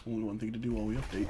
Only one thing to do while we update.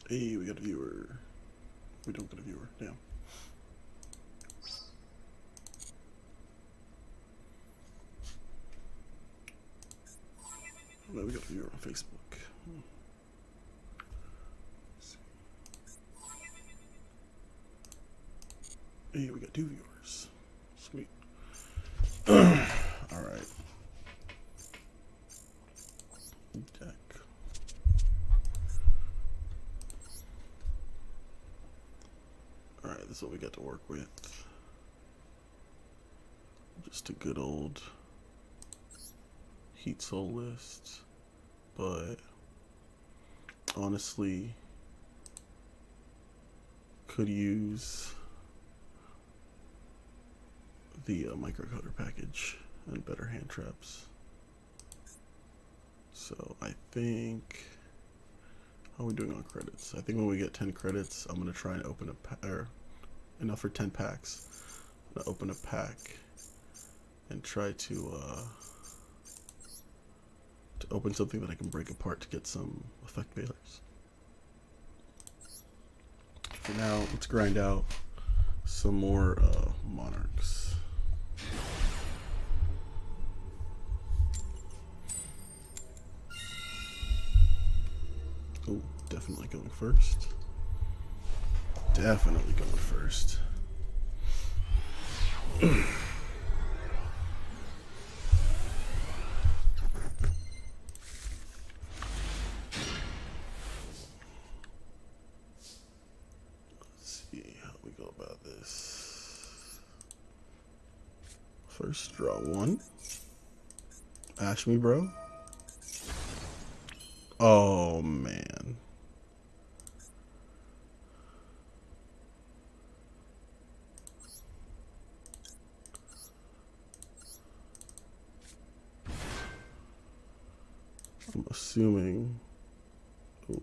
Hey, we got a viewer. We don't get a viewer. Damn. No, we got a viewer on Facebook. Hey, we got 2 viewers. Sweet. All right. Deck. All right, this is what we got to work with. Just a good old Heat Soul list, but honestly, could use the microcoder package and better hand traps. So I think, how are we doing on credits? I think when we get 10 credits, I'm gonna try and open enough for 10 packs. I'm gonna open a pack and try to open something that I can break apart to get some effect veilers. For now, let's grind out some more monarchs. Oh, definitely going first. Definitely going first. Let's see how we go about this. First, draw 1. Ash me, bro. Oh, man. I'm assuming. Ooh.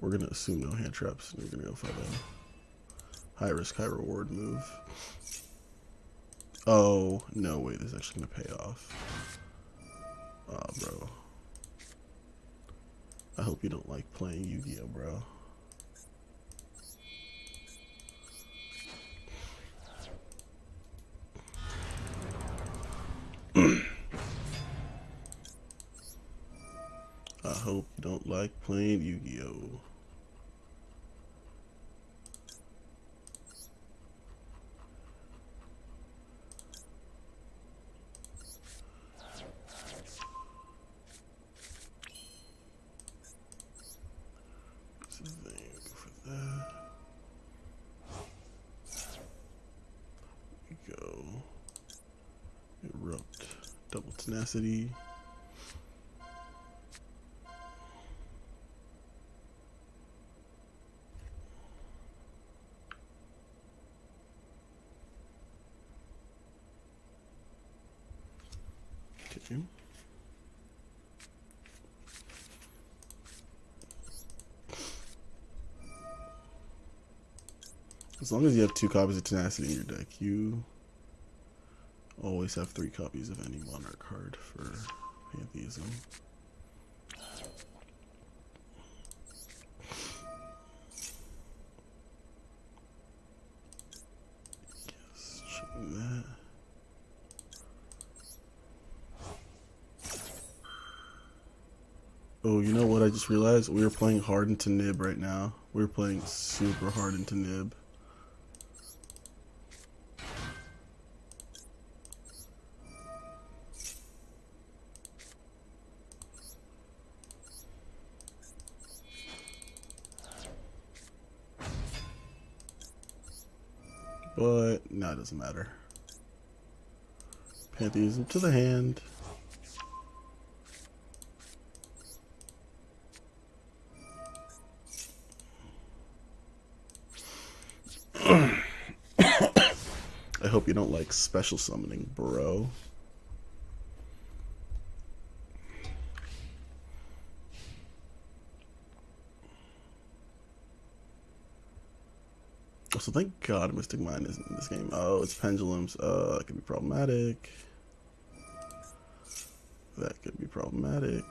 We're going to assume no hand traps, and we're going to go for the high risk, high reward move. Oh, no, wait, this is actually going to pay off. Oh, bro. I hope you don't like playing Yu-Gi-Oh, bro. Yu-Gi-Oh! Go. Erupt. Double tenacity. Okay. As long as you have 2 copies of tenacity in your deck, you always have 3 copies of any monarch card for Pantheism. Yes, checking that. Oh, you know what I just realized? We are playing hard into Nib right now. We're playing super hard into Nib. But, no, it doesn't matter. Pantheism to the hand. I hope you don't like special summoning, bro. Also, thank God Mystic Mind isn't in this game. Oh, it's pendulums. That could be problematic. That could be problematic.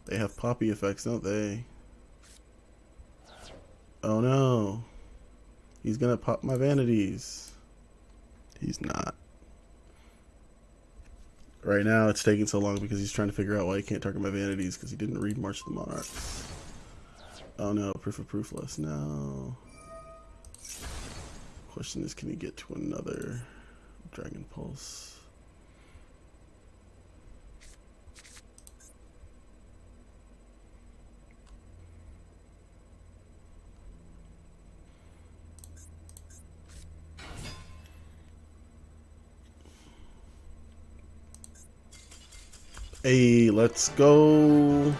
They have poppy effects, don't they? Oh no. He's gonna pop my vanities. He's not. Right now, it's taking so long because he's trying to figure out why he can't target my vanities because he didn't read March of the Monarchs. Oh no, proof of proofless. No. Question is, can he get to another Dragon Pulse? Hey, let's go.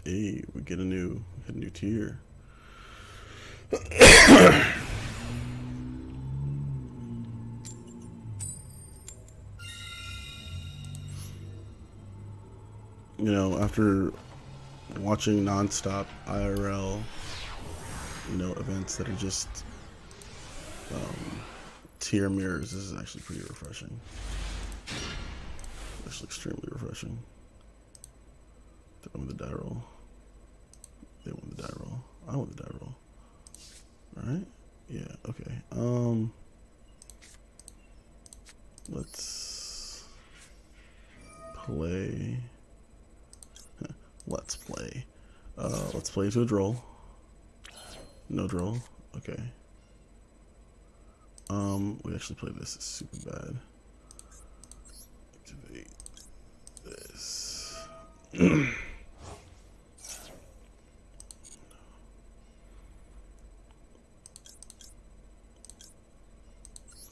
Hey, we get a new tier. You know, after watching nonstop IRL, you know, events that are just tier mirrors, this is actually pretty refreshing. Actually extremely refreshing. They won the die roll. They won the die roll. I won the die roll. Alright? Yeah, okay. Let's play. Let's play. Let's play to a draw. No draw. Okay. We actually play this. It's super bad. Activate this.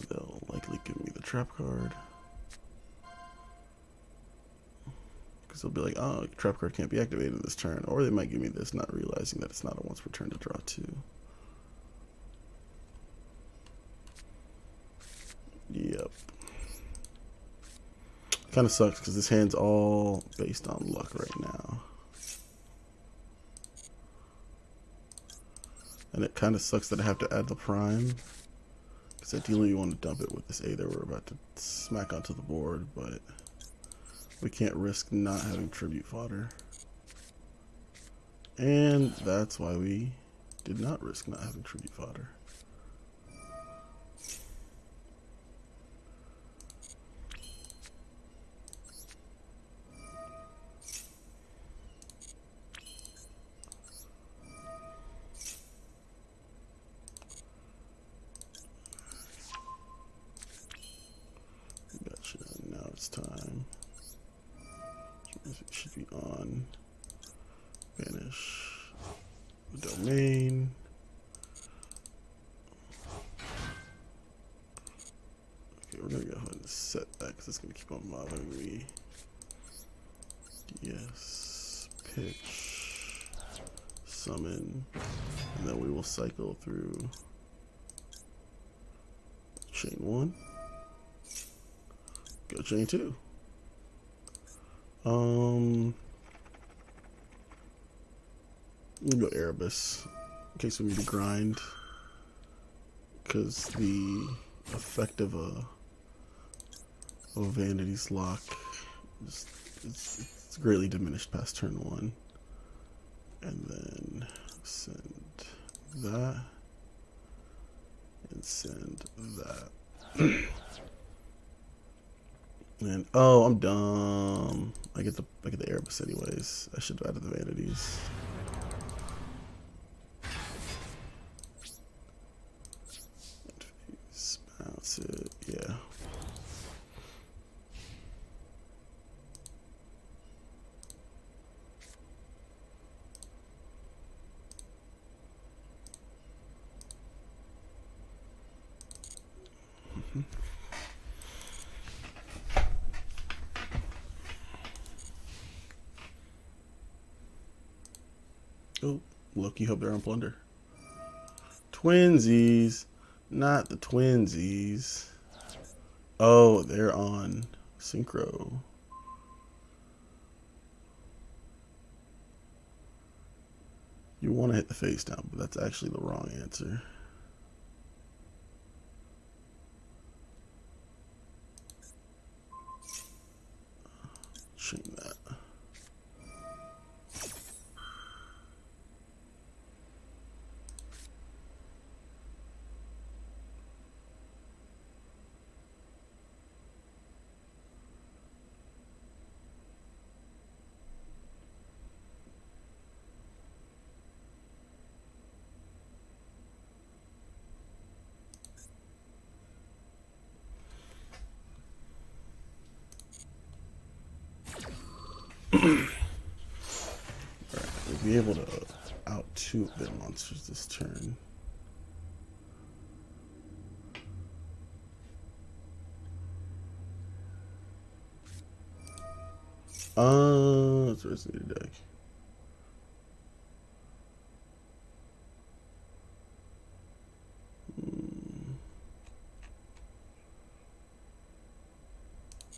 They'll likely give me the trap card. Because they'll be like, oh, trap card can't be activated this turn. Or they might give me this, not realizing that it's not a once per turn to draw 2. Yep. Kind of sucks because this hand's all based on luck right now. And it kind of sucks that I have to add the prime Because ideally you want to dump it with this A that we're about to smack onto the board, but we can't risk not having tribute fodder. And that's why we did not risk not having tribute fodder. Gotcha. Now it's time. It should be on. Banish the domain. Okay, we're gonna go ahead and set that because it's gonna keep on bothering me. Yes, pitch, summon, and then we will cycle through chain 1. Go chain 2. We'll go Erebus in case we need to grind, because the effect of a Vanity's Lock it's greatly diminished past turn 1. And then send that and send that. And oh, I'm dumb. I get the Erebus anyways. I should have added the Vanities. Bounce it, yeah. Oh, look, you hope they're on Plunder. Twinsies. Not the twinsies. Oh, they're on Synchro. You want to hit the face down, but that's actually the wrong answer. Chain that. Alright, we'll be able to out 2 of their monsters this turn. It's a resonated deck.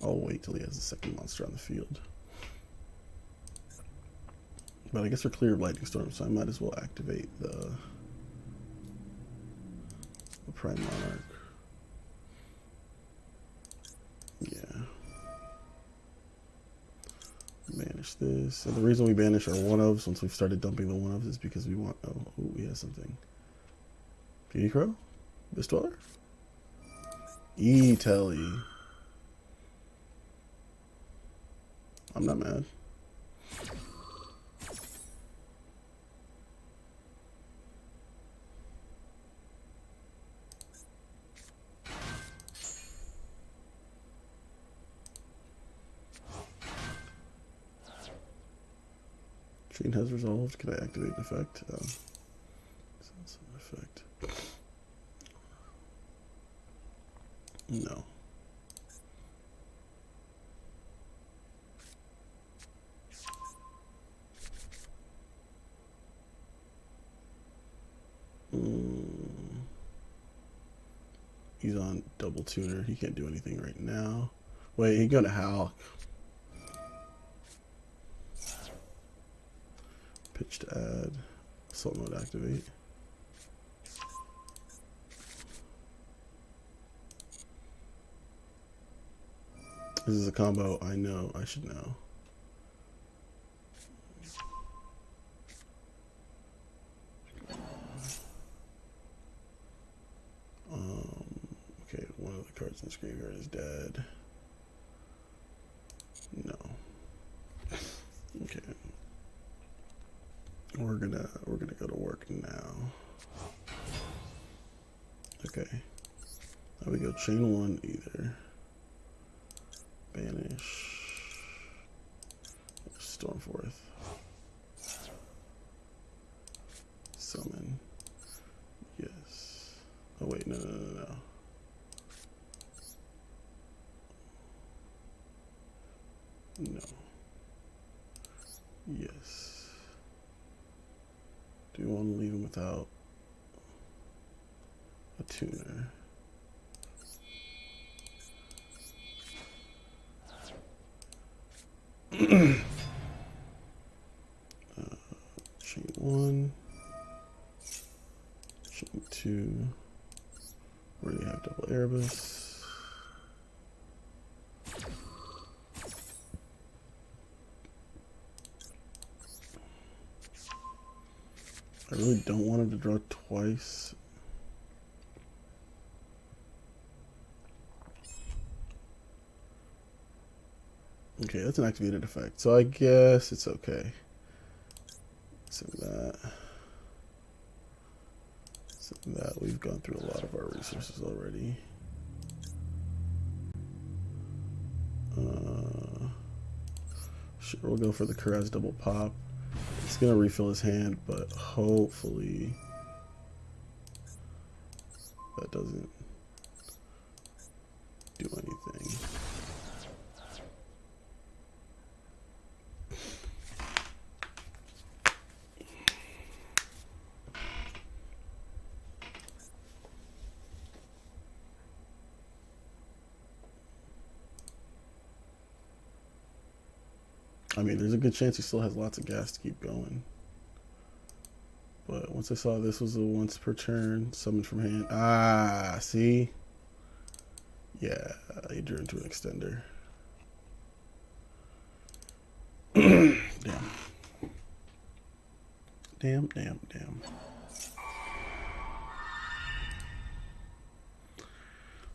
I'll wait till he has a second monster on the field. But I guess we're clear of Lightning Storm, so I might as well activate the Prime Monarch. Yeah. Banish this. And the reason we banish our one-ofs once we've started dumping the one-ofs is because we want... Oh, we have something. Beauty Crow? Bistwaller? E-Telly. I'm not mad. Chain has resolved. Can I activate an effect? That's an effect. No. He's on double tuner. He can't do anything right now. Wait, he's gonna howl. Pitch to add. Assault mode activate. This is a combo I know I should know. Okay, one of the cards in this graveyard is dead. No. Okay. We're gonna go to work now. Okay. Now we go chain one either. Banish. Stormforth. Summon. Yes. Oh wait, no. No. Yes. Do you want to leave him without a tuner? Chain one. Chain two. Already have double Erebus. I really don't want him to draw twice. Okay, that's an activated effect, so I guess it's okay. Send that. Send that. We've gone through a lot of our resources already. Sure, we'll go for the Karaz double pop. It's gonna refill his hand, but hopefully that doesn't do anything. I mean, there's a good chance he still has lots of gas to keep going. But once I saw this was a once per turn, summon from hand. Ah, see? Yeah, he drew into an extender. Damn.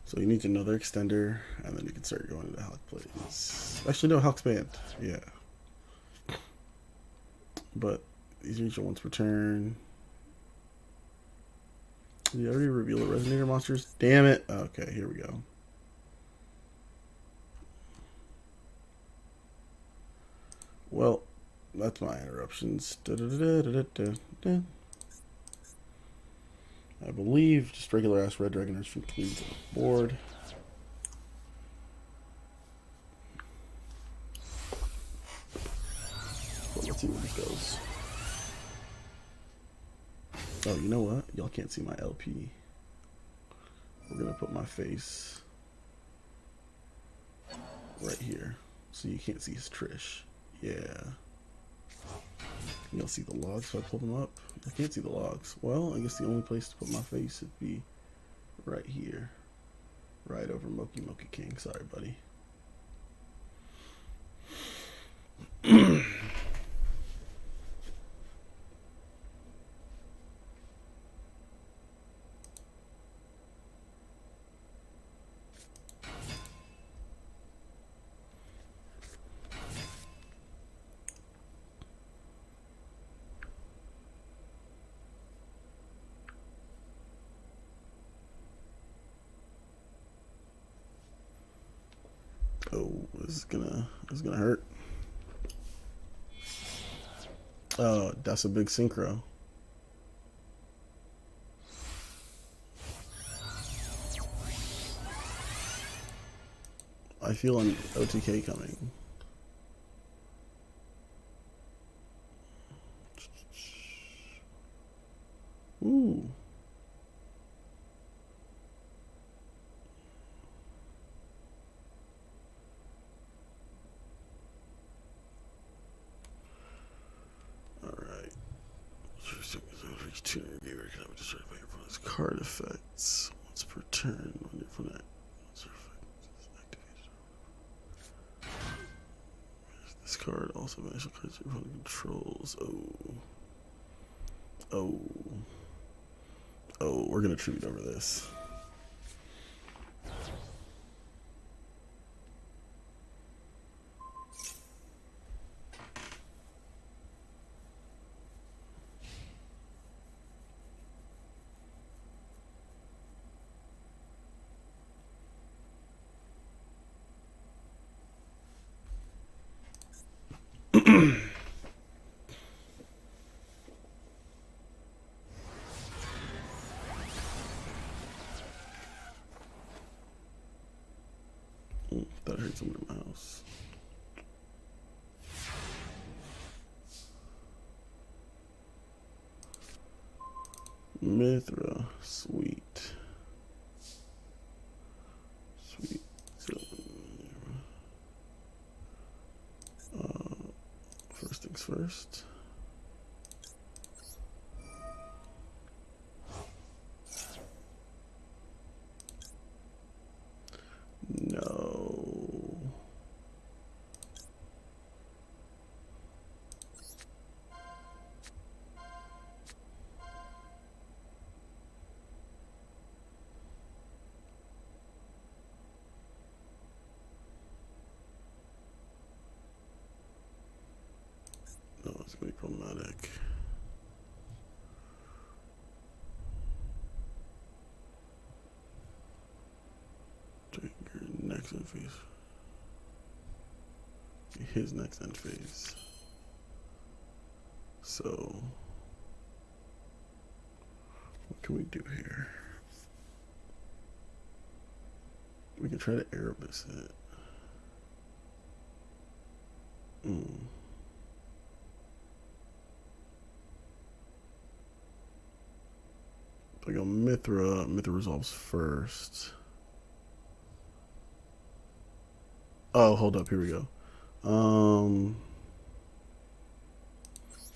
So you need another extender, and then you can start going into Hulk plays. Actually, no, Hulk's banned. Yeah. But these are each once per turn. Did you already reveal the Resonator monsters? Damn it. Okay, here we go. Well, that's my interruptions. I believe just regular ass Red Dragon Archfiend cleans on the board. Well, let's see where this goes. Oh, you know what? Y'all can't see my LP. We're gonna put my face right here, so you can't see his Trish. Yeah. You'll see the logs if I pull them up. I can't see the logs. Well, I guess the only place to put my face would be right here. Right over Moki King. Sorry, buddy. Oh, this is gonna hurt. Oh, that's a big synchro. I feel an OTK coming. Ooh. Card effects once per turn when your opponent activated. card also vanishes cards your opponent controls. Oh, we're gonna tribute over this. That hurt someone in my house. Mithra, sweet. So, first things first. No. No, it's gonna be problematic. Take your next end phase. His next end phase. So, what can we do here? We can try to Erebus it. I go Mithra. Mithra resolves first. Oh, hold up. Here we go.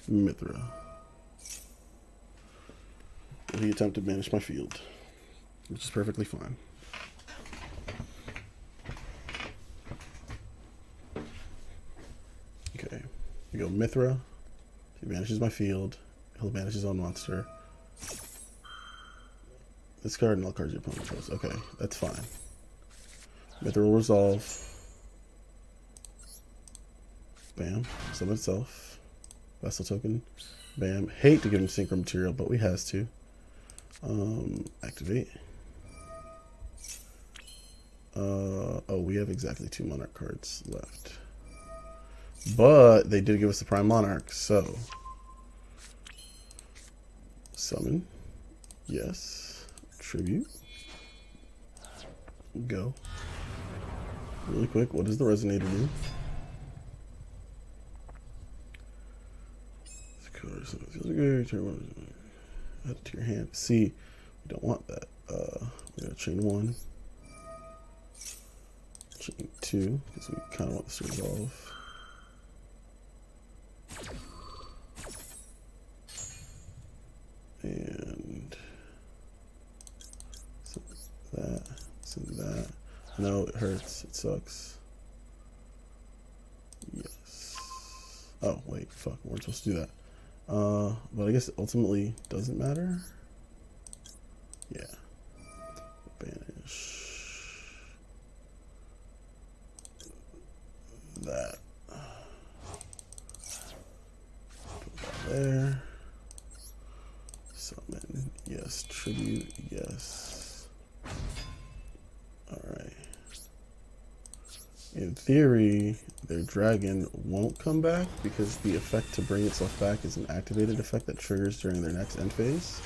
Mithra. He attempted to banish my field, which is perfectly fine. Okay. We go Mithra. He banishes my field. He'll banish his own monster. Discard and all cards your opponent controls. Okay, that's fine. Mithra will resolve. Bam. Summon itself. Vessel token. Bam. Hate to give him synchro material, but we has to. Activate. Oh, we have exactly 2 Monarch cards left. But they did give us the Prime Monarch, so. Summon. Yes. Tribute. Go. Really quick, what does the Resonator do? Add it to your hand. See, we don't want that. We got chain 1. Chain 2, because we kind of want this to resolve. And send that. No, it hurts. It sucks. Yes. Oh, wait, fuck. We weren't supposed to do that. But I guess it ultimately doesn't matter. Yeah. Banish. That. Put that there. Summon. Yes. Tribute. Yes. Alright. In theory, their dragon won't come back because the effect to bring itself back is an activated effect that triggers during their next end phase.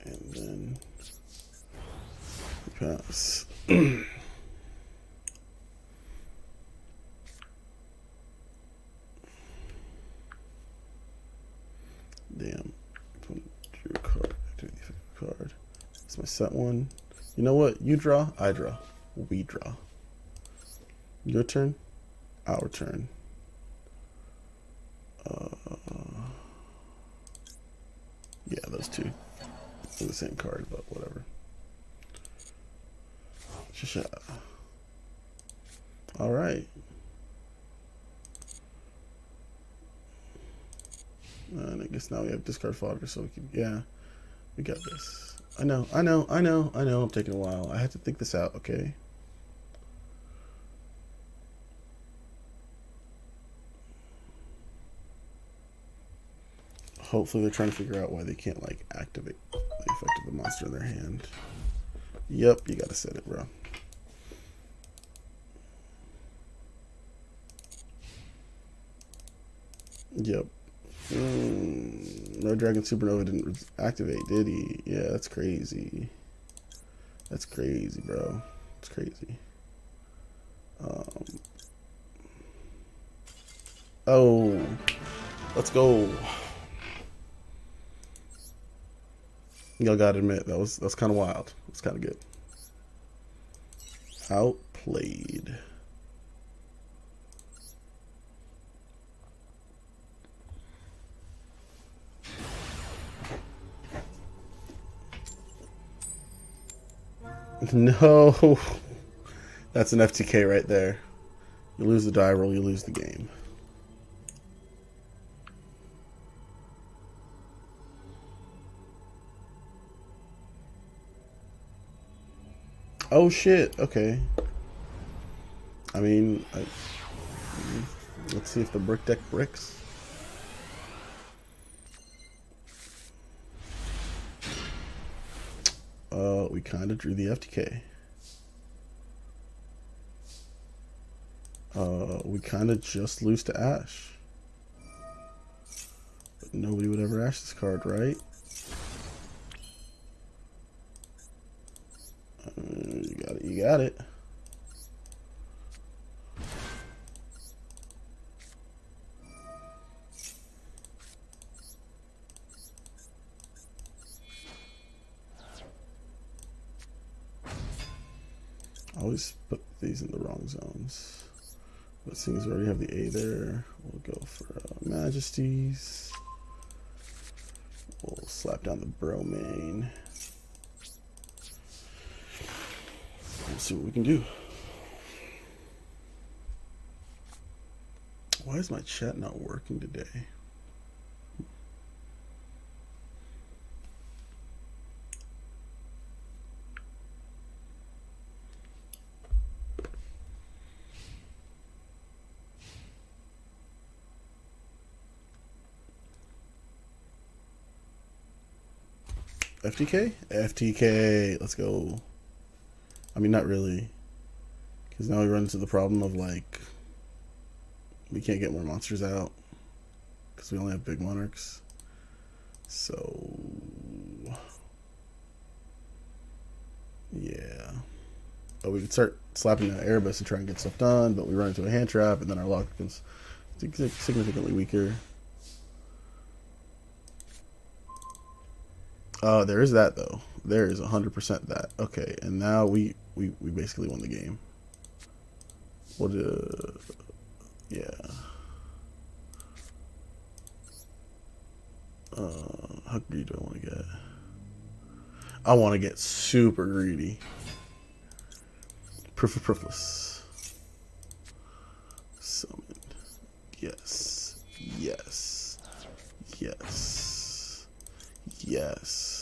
And then pass. Damn. Your card. Activate the effective card. That's my set one. You know what? You draw, I draw. We draw. Your turn, our turn. Yeah, those two. the same card, but whatever. All right. And I guess now we have discard fodder, so we can, yeah, we got this. I know, I'm taking a while. I had to think this out, okay? Hopefully they're trying to figure out why they can't, like, activate the effect of the monster in their hand. Yep, you gotta set it, bro. Yep. Red Dragon Supernova didn't activate, did he? Yeah, that's crazy. That's crazy, bro. It's crazy. Oh, let's go. Y'all gotta admit that's kind of wild. It's kind of good. Outplayed. No, that's an FTK right there. You lose the die roll, you lose the game. Oh shit, okay. I mean, let's see if the brick deck bricks. We kind of drew the FTK. We kind of just lose to Ash. But nobody would ever Ash this card, right? You got it, you got it. I always put these in the wrong zones. But seeing as we already have the A there, we'll go for Majesties. We'll slap down the Bromane. We'll see what we can do. Why is my chat not working today? FTK? FTK. Let's go. I mean, not really. Because now we run into the problem of, like, we can't get more monsters out. Because we only have big monarchs. So, yeah. But we could start slapping the Erebus and try and get stuff done, but we run into a hand trap, and then our luck becomes significantly weaker. There is that, though. There is 100% that. Okay, and now we basically won the game. What? Yeah. How greedy do I want to get? I want to get super greedy. Proof of Proofless. Summon. Yes. Yes. Yes. Yes.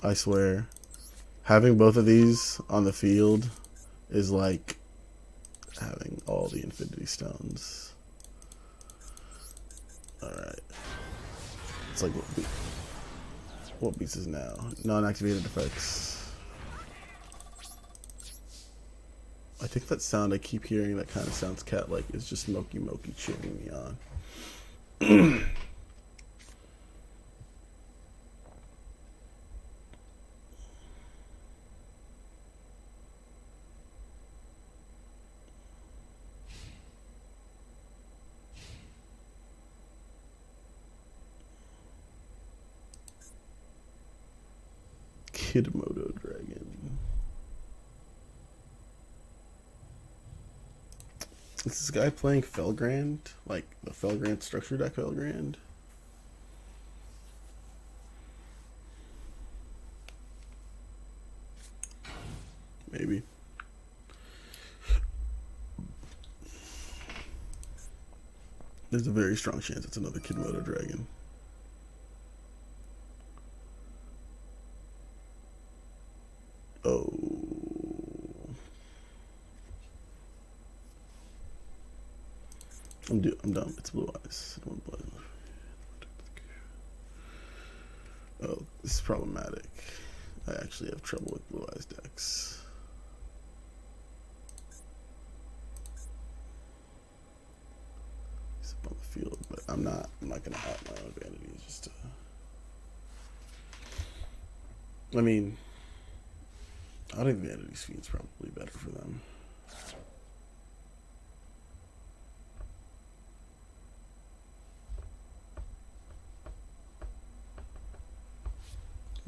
I swear, having both of these on the field is like having all the Infinity Stones. Alright. It's like what beats is now? Non-activated effects. I think that sound I keep hearing that kind of sounds cat-like is just Moki cheering me on. Kidmodo Dragon. Is this guy playing Felgrand? Like the Felgrand structure deck Felgrand? Maybe. There's a very strong chance it's another Kidmodo Dragon. Oh. I'm dumb. It's Blue Eyes. Oh, this is problematic. I actually have trouble with Blue Eyes decks. He's up on the field, but I'm not gonna out my own vanity just to. I mean, I think Vanity's Fiend's probably better for them.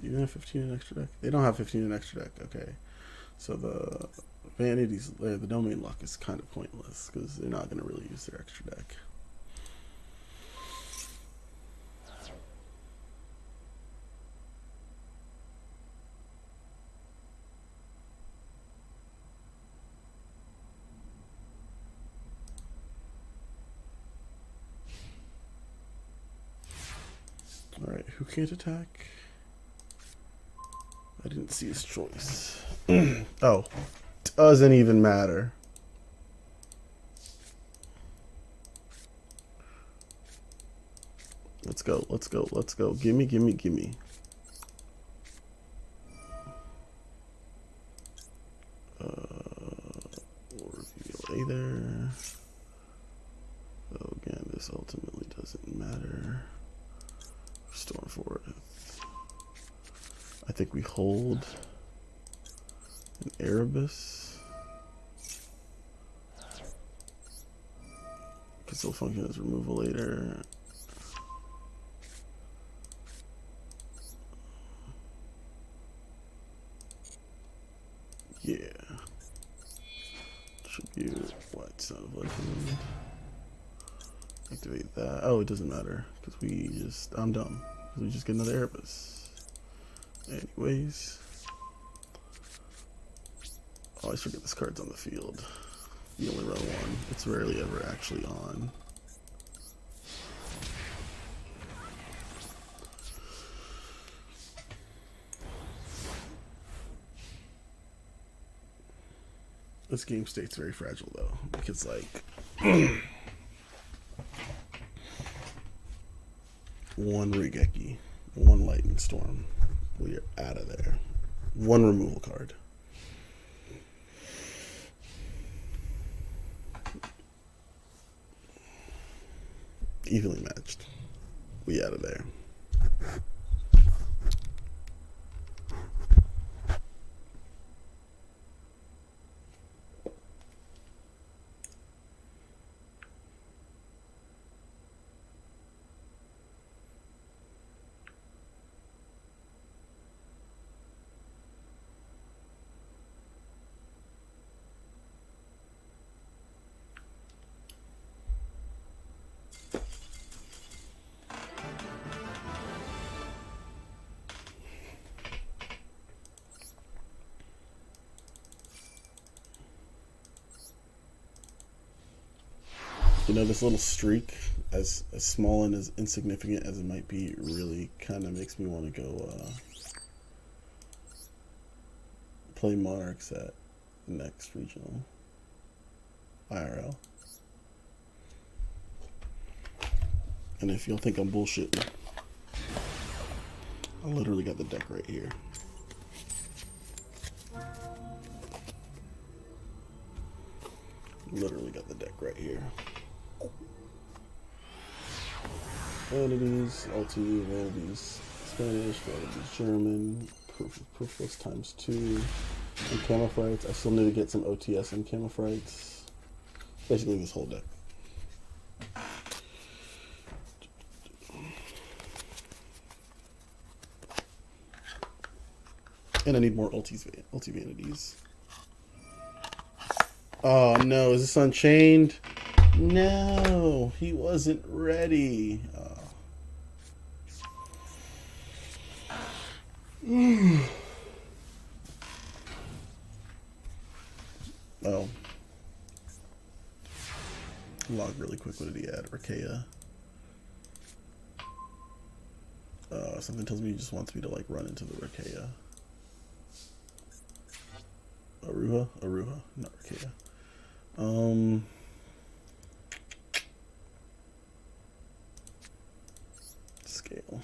You have 15 in extra deck? They don't have 15 in extra deck. Okay. So the Vanity's, the Domain Lock is kind of pointless because they're not going to really use their extra deck. Alright, who can't attack? I didn't see his choice. Oh, doesn't even matter. Let's go, let's go, let's go. Gimme, gimme, gimme. We'll reveal A there. So again, this ultimately doesn't matter. Storm Forest. I think we hold an Erebus. Can still function as removal later. Yeah. Tribute White Son of Legend. Activate that. Oh, it doesn't matter because I'm dumb. We just get another Erebus. Anyways, I always forget this card's on the field. You only run one. It's rarely ever actually on. This game state's very fragile though, because like one Regeki, one Lightning Storm. We are out of there. One removal card. Evenly matched. We out of there. You know, this little streak, as small and as insignificant as it might be, really kind of makes me want to go play Monarchs at the next regional IRL. And if you'll think I'm bullshitting, I literally got the deck right here. Literally got the deck right here. Vanities, LT, Vanities, Spanish, Vanities, German, Proofless times 2, and Camophrites. I still need to get some OTS and Camophrites. Basically this whole deck. And I need more ulti Vanities. Oh no, is this unchained? No, he wasn't ready. Oh, log really quick. What did he add? Archaea. Something tells me he just wants me to like run into the Archaea. Aruha, not Archaea. Scale.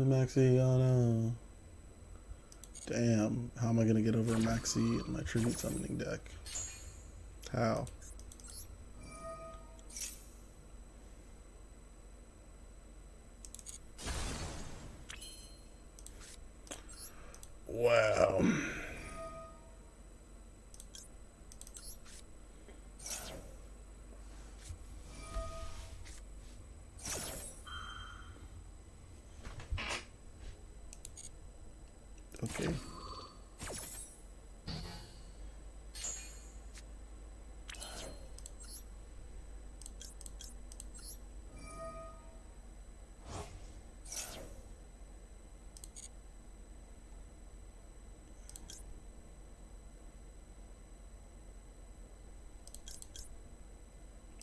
Maxi, damn, how am I gonna get over a Maxi in my tribute summoning deck? How? Wow. Okay.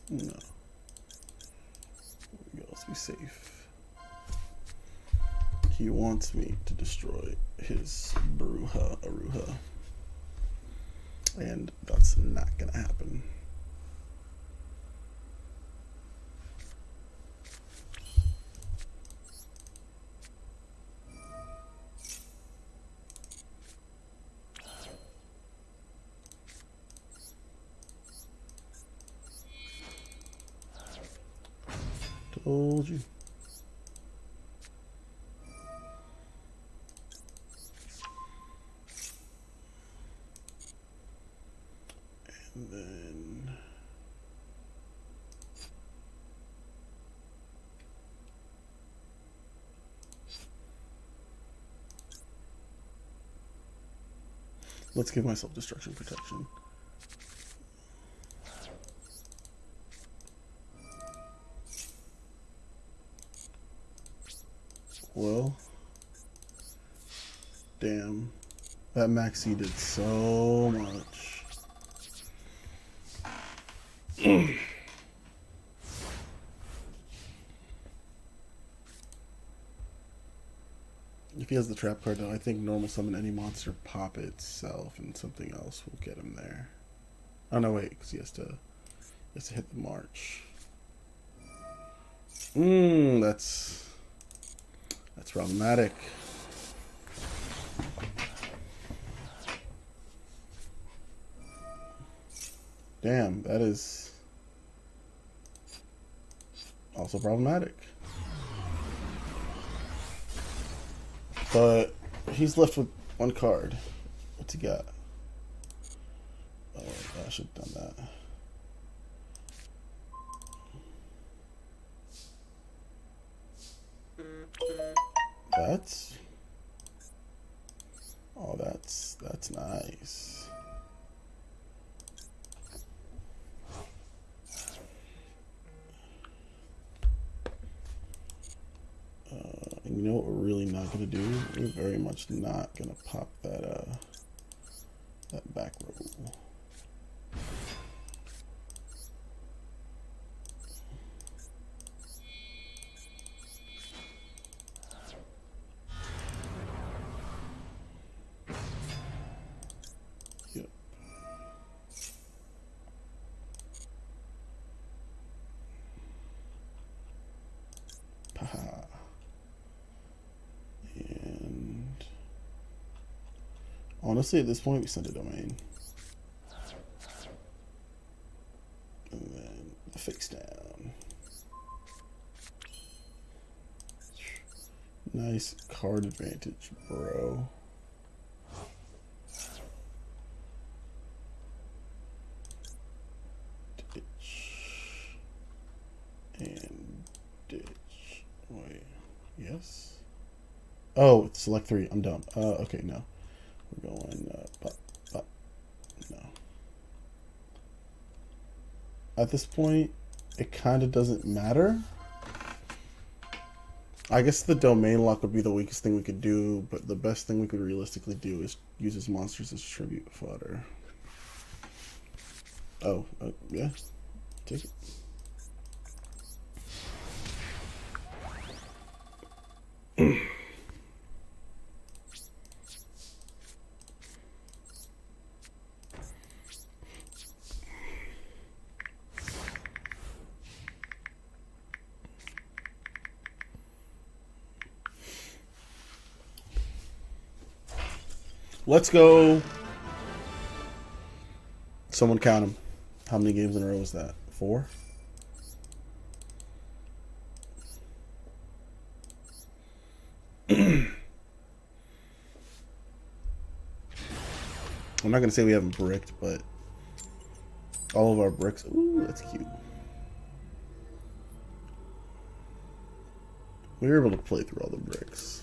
No. There we go. Let's be safe. He wants me to destroy his Aruha. And that's not gonna happen. Told you. And then let's give myself destruction protection. Well, damn. That Maxi did so much. If he has the trap card, though, I think normal summon any monster, pop it itself, and something else will get him there. Oh no, wait, because he has to hit the march. That's problematic. Damn, that is also problematic. But he's left with one card. What's he got? Oh, I should have done that. That's nice. And you know what we're really not gonna do? We're very much not gonna pop that that back row. Yep. Paha. And honestly, at this point, we send a domain. And then the face down. Nice card advantage, bro. Ditch. And ditch. Wait. Yes? Oh, select 3. I'm dumb. Okay, no. We're going, no. At this point, it kind of doesn't matter. I guess the domain lock would be the weakest thing we could do, but the best thing we could realistically do is use his monsters as tribute fodder. Oh, yeah. Take it. Let's go. Someone count them. How many games in a row is that? 4? I'm not gonna say we haven't bricked, but all of our bricks. Ooh, that's cute. We were able to play through all the bricks.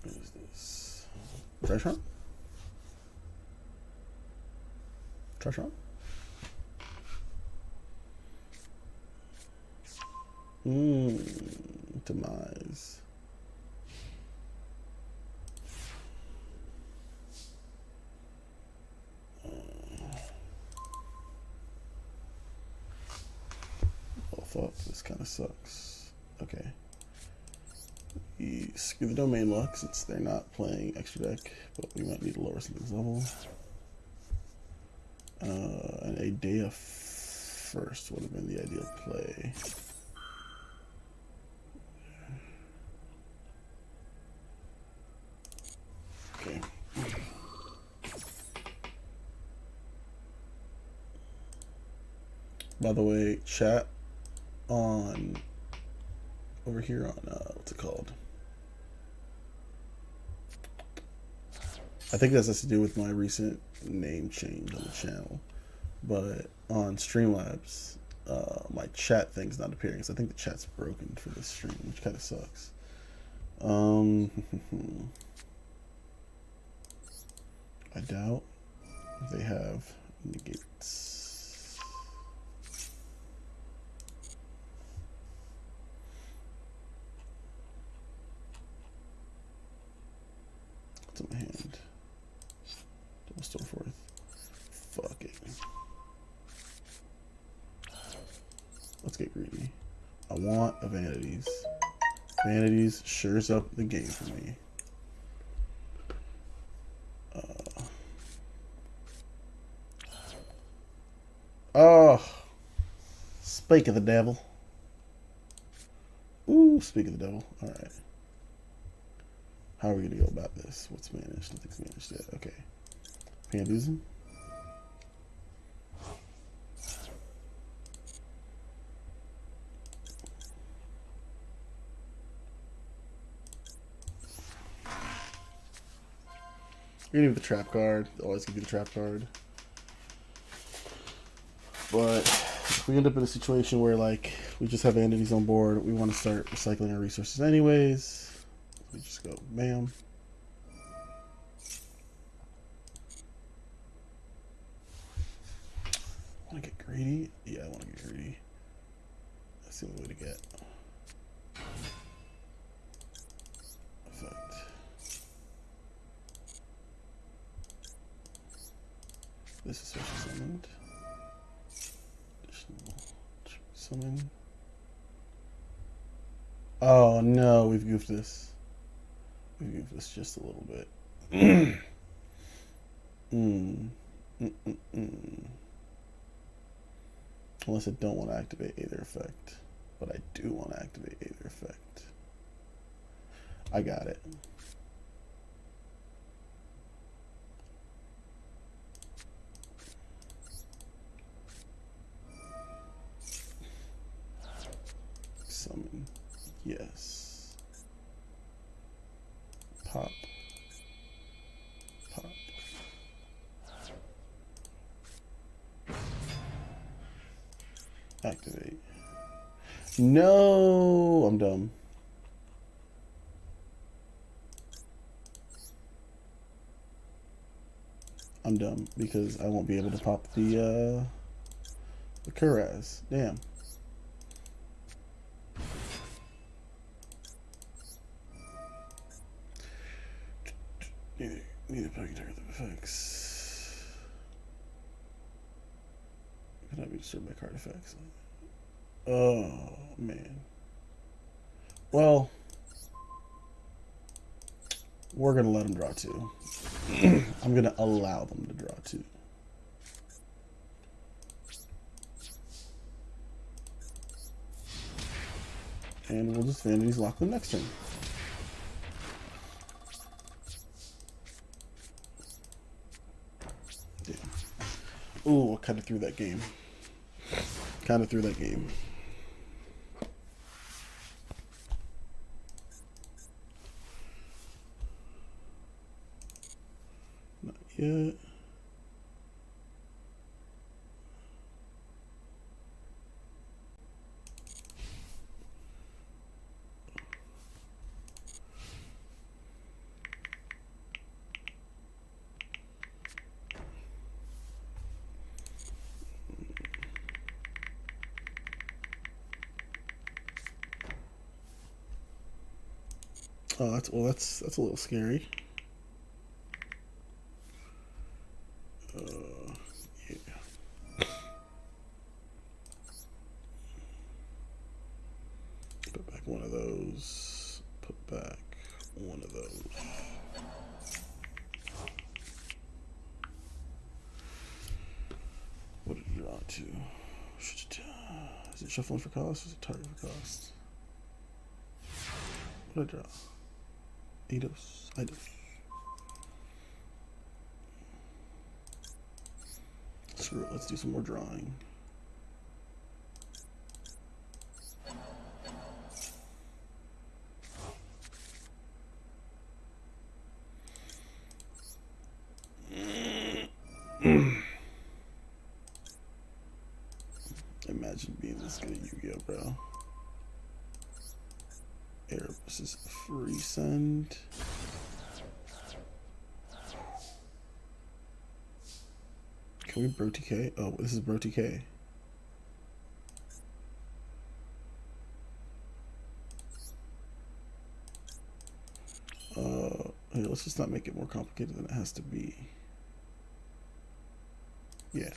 What is this? Trash hunt? Trash hunt? Demise. Oh fuck, this kind of sucks. Okay. We screw the domain lock since they're not playing extra deck, but we might need to lower something's level. And a day of first would have been the ideal play. Okay. By the way, chat on over here on what's it called? I think this has to do with my recent name change on the channel, but on Streamlabs, my chat thing's not appearing, so I think the chat's broken for this stream, which kind of sucks. I doubt they have negates. What's in my hand? Double Stoneforth. Fuck it. Let's get greedy. I want a Vanities. Vanities shures up the game for me. Oh, speak of the devil. Ooh, speak of the devil. All right. How are we gonna go about this? What's managed? Nothing's managed yet. Okay. Panduism. You're gonna give the trap card. They always give you the trap card. But if we end up in a situation where like we just have entities on board, we want to start recycling our resources anyways. We just go bam. Want to get greedy? Yeah, I want to get greedy. That's the only way to get. Effect. This is special summoned. Summon. Oh no, we've goofed this. Move this just a little bit. mm. Mm, mm, mm. Unless I don't want to activate Aether Effect. But I do want to activate Aether Effect. I got it. Summon. Yes. Pop. Pop. Activate. No! I'm dumb. I'm dumb because I won't be able to pop the Kuraz. Damn. Need a packet of effects. Cannot be disturbed by card effects. Oh man. Well, we're gonna let them draw two. I'm gonna allow them to draw two. And we'll just Vanity's Lock them next turn. Damn. Ooh, I kind of threw that game. Kind of threw that game. Not yet. Oh, that's a little scary. Yeah. Put back one of those. Put back one of those. What did it draw to? Is it shuffling for cost? Or is it target for cost? What did I draw? Eidos. Eidos. Screw it. Let's do some more drawing. Imagine being this good at Yu-Gi-Oh, bro. Erebus is a free send. Can we bro TK? Oh, this is bro TK. Here, let's just not make it more complicated than it has to be. Yeah.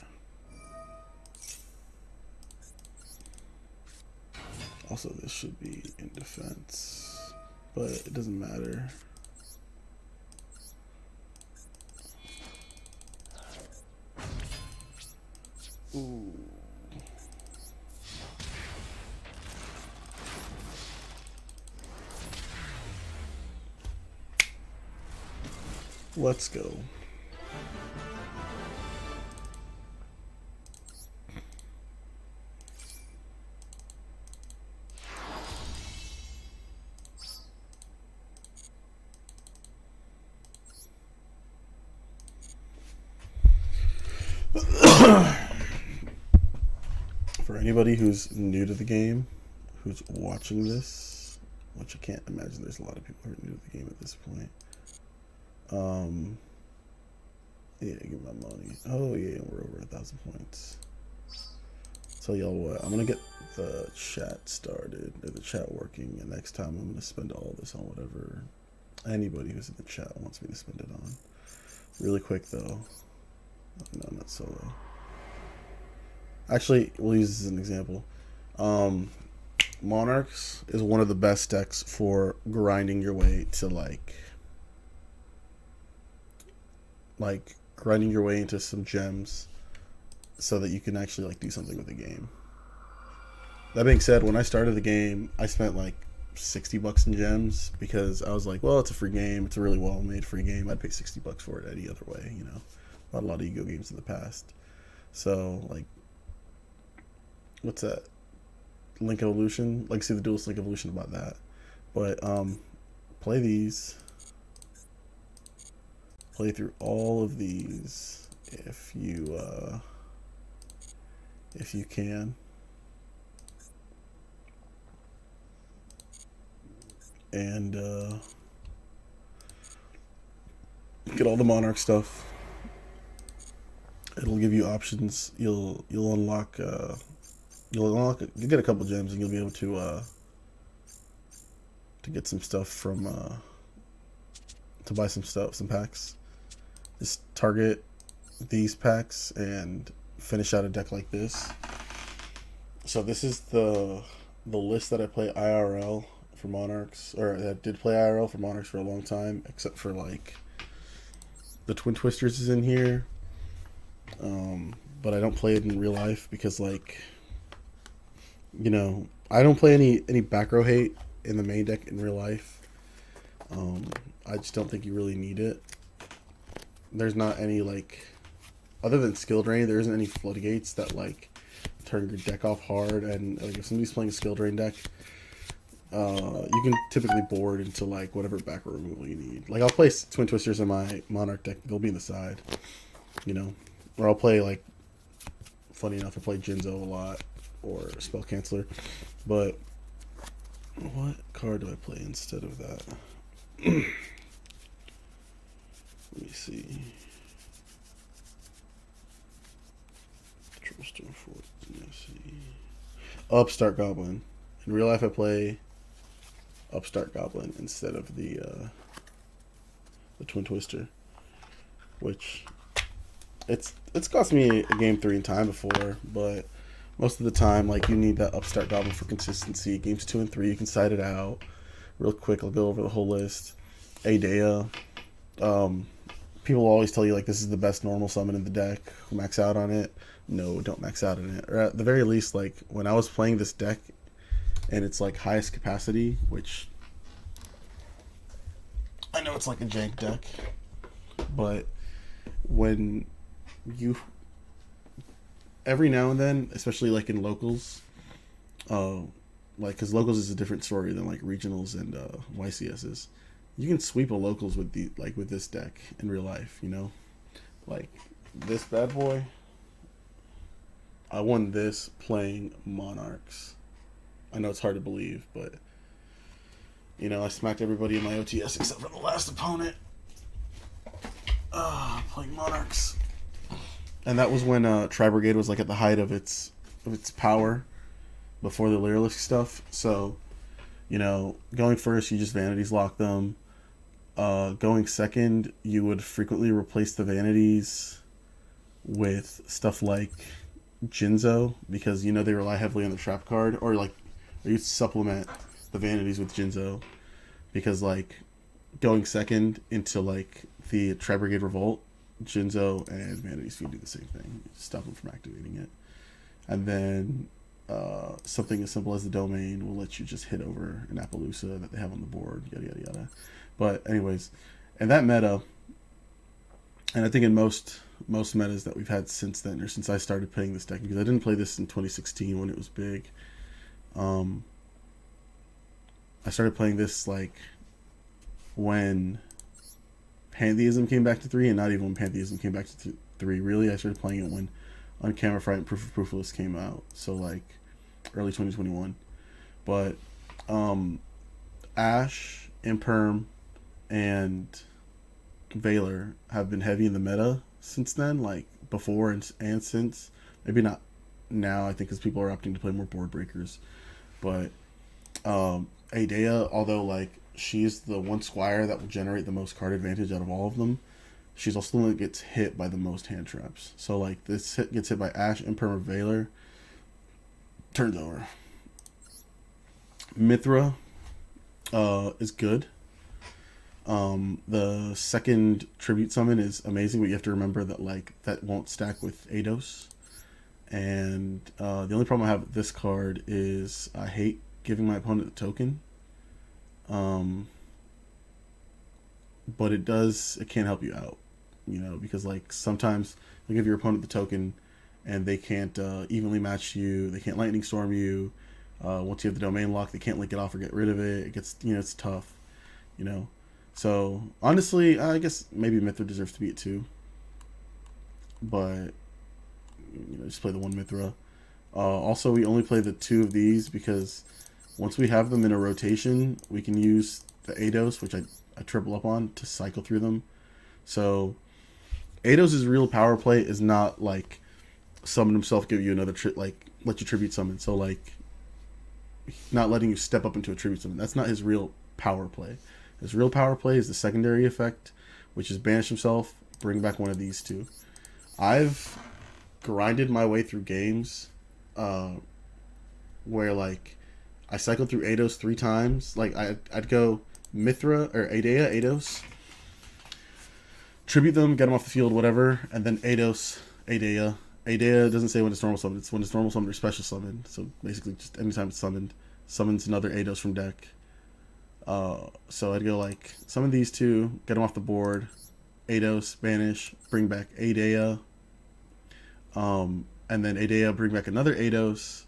Also, this should be in defense, but it doesn't matter. Ooh. Let's go. For anybody who's new to the game, who's watching this, which I can't imagine there's a lot of people who are new to the game at this point. Yeah, give my money. Oh yeah, we're over 1,000 points. Tell y'all what, I'm gonna get the chat started, or the chat working, and next time I'm gonna spend all this on whatever anybody who's in the chat wants me to spend it on. Really quick though. No, not solo. Actually, we'll use this as an example. Monarchs is one of the best decks for grinding your way to like grinding your way into some gems so that you can actually like do something with the game. That being said, when I started the game, I spent like $60 in gems because I was like, well, it's a free game. It's a really well made free game. I'd pay $60 for it any other way, you know. Bought a lot of ego games in the past. So like, what's that? Link Evolution. Legacy of the Duelist, Link Evolution, about that. But play these. Play through all of these if you can. And get all the Monarch stuff. It'll give you options. You'll unlock you get a couple gems and you'll be able to get some stuff from to buy some stuff, some packs. Just target these packs and finish out a deck like this. So this is the list that I play IRL for Monarchs, or that did play IRL for Monarchs for a long time, except for like the Twin Twisters is in here. But I don't play it in real life because, like, you know, I don't play any back row hate in the main deck in real life. I just don't think you really need it. There's not any, like, other than skill drain, there isn't any floodgates that like turn your deck off hard. And like if somebody's playing a skill drain deck, you can typically board into like whatever back row removal you need. Like I'll play Twin Twisters in my Monarch deck; they'll be in the side, you know. Or I'll play, like, funny enough, I play Jinzo a lot, or Spell Canceller. But what card do I play instead of that? Let me see. Trollstorm Fort. Let me see. Upstart Goblin. In real life, I play Upstart Goblin instead of the Twin Twister, which it's cost me a game 3 in time before, but most of the time, like, you need that Upstart Goblin for consistency. Games 2 and 3, you can side it out real quick. I'll go over the whole list. Aidea. People always tell you, like, this is the best normal summon in the deck. Max out on it. No, don't max out on it. Or at the very least, like, when I was playing this deck and it's, like, highest capacity, which I know it's, like, a jank deck, but when you every now and then, especially like in locals, like because locals is a different story than like regionals and YCSs. You can sweep a locals with with this deck in real life, you know, like this bad boy. I won this playing Monarchs. I know it's hard to believe, but you know I smacked everybody in my OTS except for the last opponent. Playing Monarchs. And that was when Tri-Brigade was like at the height of its power before the Lyrilisc stuff. So, you know, going first, you just Vanities lock them. Going second, you would frequently replace the Vanities with stuff like Jinzo, because, you know, they rely heavily on the trap card. Or you supplement the Vanities with Jinzo, because, like, going second into, like, the Tri-Brigade Revolt, Jinzo and Vanities can do the same thing. Stop them from activating it. And then something as simple as the Domain will let you just hit over an Appaloosa that they have on the board, yada, yada, yada. But anyways, and that meta, and I think in most metas that we've had since then, or since I started playing this deck, because I didn't play this in 2016 when it was big. I started playing this, like, when Pantheism came back to 3, and not even when Pantheism came back to 3. Really, I started playing it when Uncamera Fright and Proof of Proofless came out, so like early 2021. But Ash, Imperm, and Valor have been heavy in the meta since then, like before and since. Maybe not now, I think, because people are opting to play more board breakers. But Aidea, although like she's the one Squire that will generate the most card advantage out of all of them, she's also the one that gets hit by the most hand traps. So like this gets hit by Ash, Imperm, or Valor, turns over. Mithra is good. The second tribute summon is amazing, but you have to remember that like that won't stack with Eidos. And the only problem I have with this card is I hate giving my opponent the token. But it can't help you out, because like sometimes you give your opponent the token and they can't evenly match you, they can't lightning storm you. Once you have the domain lock, they can't link it off or get rid of it. It gets, it's tough, So honestly, I guess maybe Mithra deserves to be it too. But just play the one Mithra. Also, we only play the two of these because once we have them in a rotation, we can use the Eidos, which I triple up on, to cycle through them. So Eidos' real power play is not like summon himself, give you another like let you tribute summon. So like not letting you step up into a tribute summon. That's not his real power play. His real power play is the secondary effect, which is banish himself, bring back one of these two. I've grinded my way through games where like I cycled through Eidos 3 times. Like I'd go Mithra or Aidea, Eidos, tribute them, get them off the field, whatever, and then Eidos, Aidea. Aidea doesn't say when it's normal summon. It's when it's normal summon or special summon. So basically, just anytime it's summoned, summons another Eidos from deck. So I'd go like summon these two, get them off the board, Eidos, banish, bring back Aidea, and then Aidea bring back another Eidos,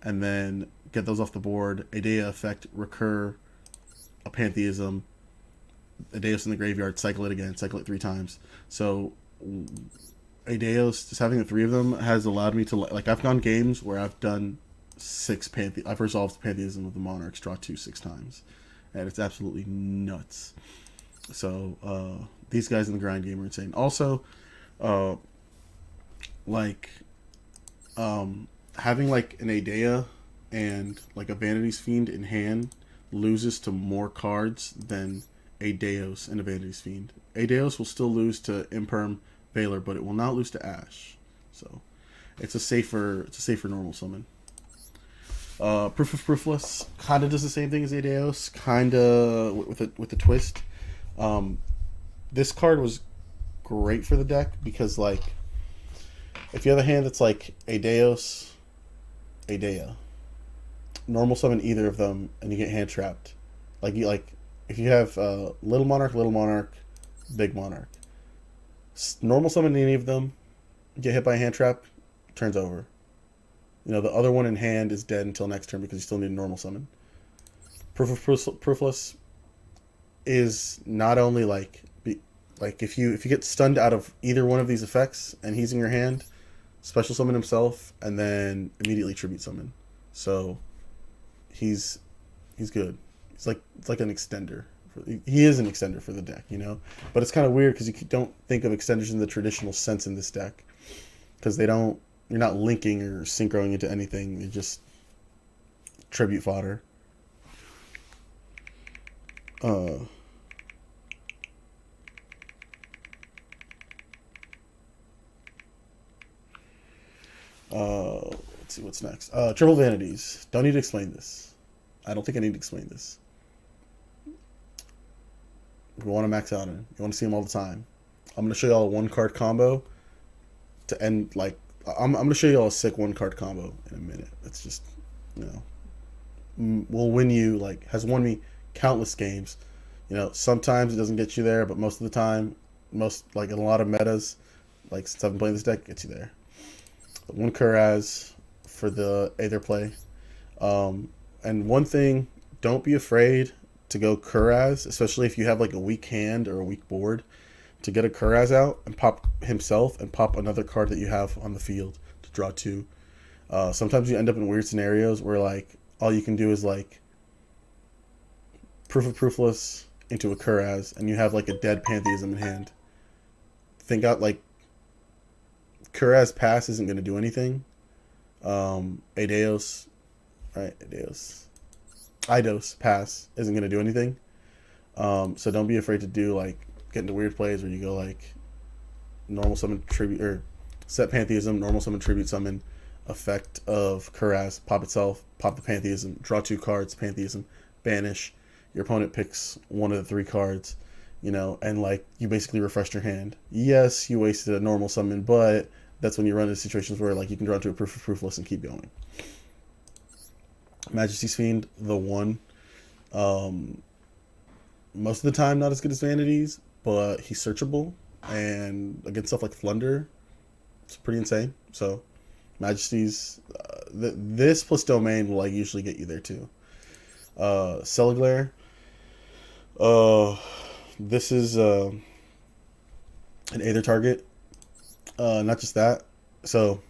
and then get those off the board. Aidea effect, recur, a Pantheism, Eidos in the graveyard, cycle it again, cycle it 3 times. So Eidos, just having the 3 of them has allowed me to, like, I've gone games where I've done 6 I've resolved Pantheism with the Monarchs, draw 2 6 times. And it's absolutely nuts. So, these guys in the grind game are insane. Also, having, like, an Aidea and, like, a Vanity's Fiend in hand loses to more cards than Eidos and a Vanity's Fiend. Eidos will still lose to Imperm, Valor, but it will not lose to Ash. So, it's a safer normal summon. Proof of Proofless kind of does the same thing as Eidos, kind of with a twist. This card was great for the deck because, like, if you have a hand that's like Eidos, Aidea, normal summon either of them, and you get hand trapped. If you have Little Monarch, Big Monarch, normal summon any of them, get hit by a hand trap, turns over. The other one in hand is dead until next turn because you still need a normal summon. Proof of Proofless is not only if you get stunned out of either one of these effects and he's in your hand, special summon himself and then immediately tribute summon. So he's good. It's like an extender. He is an extender for the deck, But it's kind of weird because you don't think of extenders in the traditional sense in this deck because you're not linking or synchroing into anything. You're just tribute fodder. Let's see what's next. Triple Vanities. Don't need to explain this. I don't think I need to explain this. You want to max out in. You want to see them all the time. I'm going to show y'all a 1-card combo to end, I'm going to show y'all a sick 1-card combo in a minute. It's just, will win you, has won me countless games. Sometimes it doesn't get you there, but most of the time, in a lot of metas, since I've been playing this deck, it gets you there. 1 Kuraz for the Aether play. And one thing, don't be afraid to go Kuraz, especially if you have a weak hand or a weak board, to get a Kuraz out and pop himself and pop another card that you have on the field to draw 2. Sometimes you end up in weird scenarios where all you can do is Proof of Proofless into a Kuraz and you have a dead Pantheism in hand. Think out Kuraz pass isn't going to do anything. Eidos pass isn't going to do anything. So don't be afraid to do get into weird plays where you go normal summon tribute or set Pantheism, normal summon tribute summon, effect of Kuraz, pop itself, pop the Pantheism, draw 2 cards, Pantheism, banish. Your opponent picks one of the 3 cards, you know, and like you basically refreshed your hand. Yes, you wasted a normal summon, but that's when you run into situations where like you can draw into a proof of proofless and keep going. Majesty's Fiend, the one. Most of the time, not as good as Vanities, but he's searchable, and against stuff like Flunder, it's pretty insane. So, Majesty's, this plus Domain will like usually get you there too. Celiglare, this is an Aether target. Not just that. So,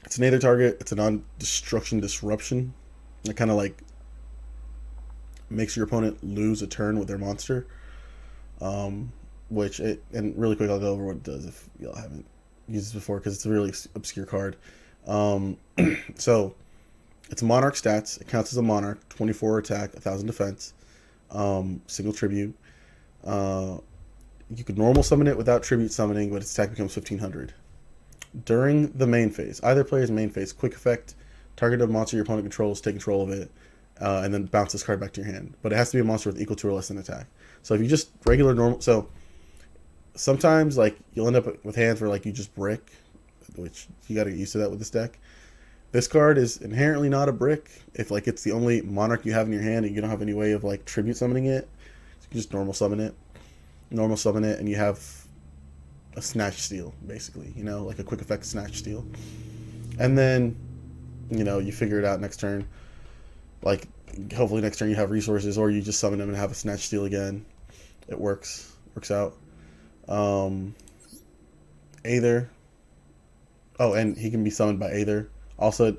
it's an Aether target. It's a non-destruction disruption. It kind of like makes your opponent lose a turn with their monster. Which it, and really quick, I'll go over what it does if y'all haven't used this before because it's a really obscure card. So it's Monarch stats. It counts as a Monarch, 24 attack, 1000 defense, single tribute. You could normal summon it without tribute summoning, but its attack becomes 1500. During the main phase, either player's main phase, quick effect, target a monster your opponent controls, take control of it, and then bounce this card back to your hand. But it has to be a monster with equal to or less than attack. So if you just regular normal, so sometimes like you'll end up with hands where like you just brick, which you got to get used to that with this deck. This card is inherently not a brick if like it's the only monarch you have in your hand and you don't have any way of like tribute summoning it. So you can just normal summon it, and you have a snatch steal basically, you know, like a quick effect snatch steal, and then you know you figure it out next turn. Like hopefully next turn you have resources, or you just summon him and have a snatch steal again. It works out. Aether. Oh, and he can be summoned by Aether. Also,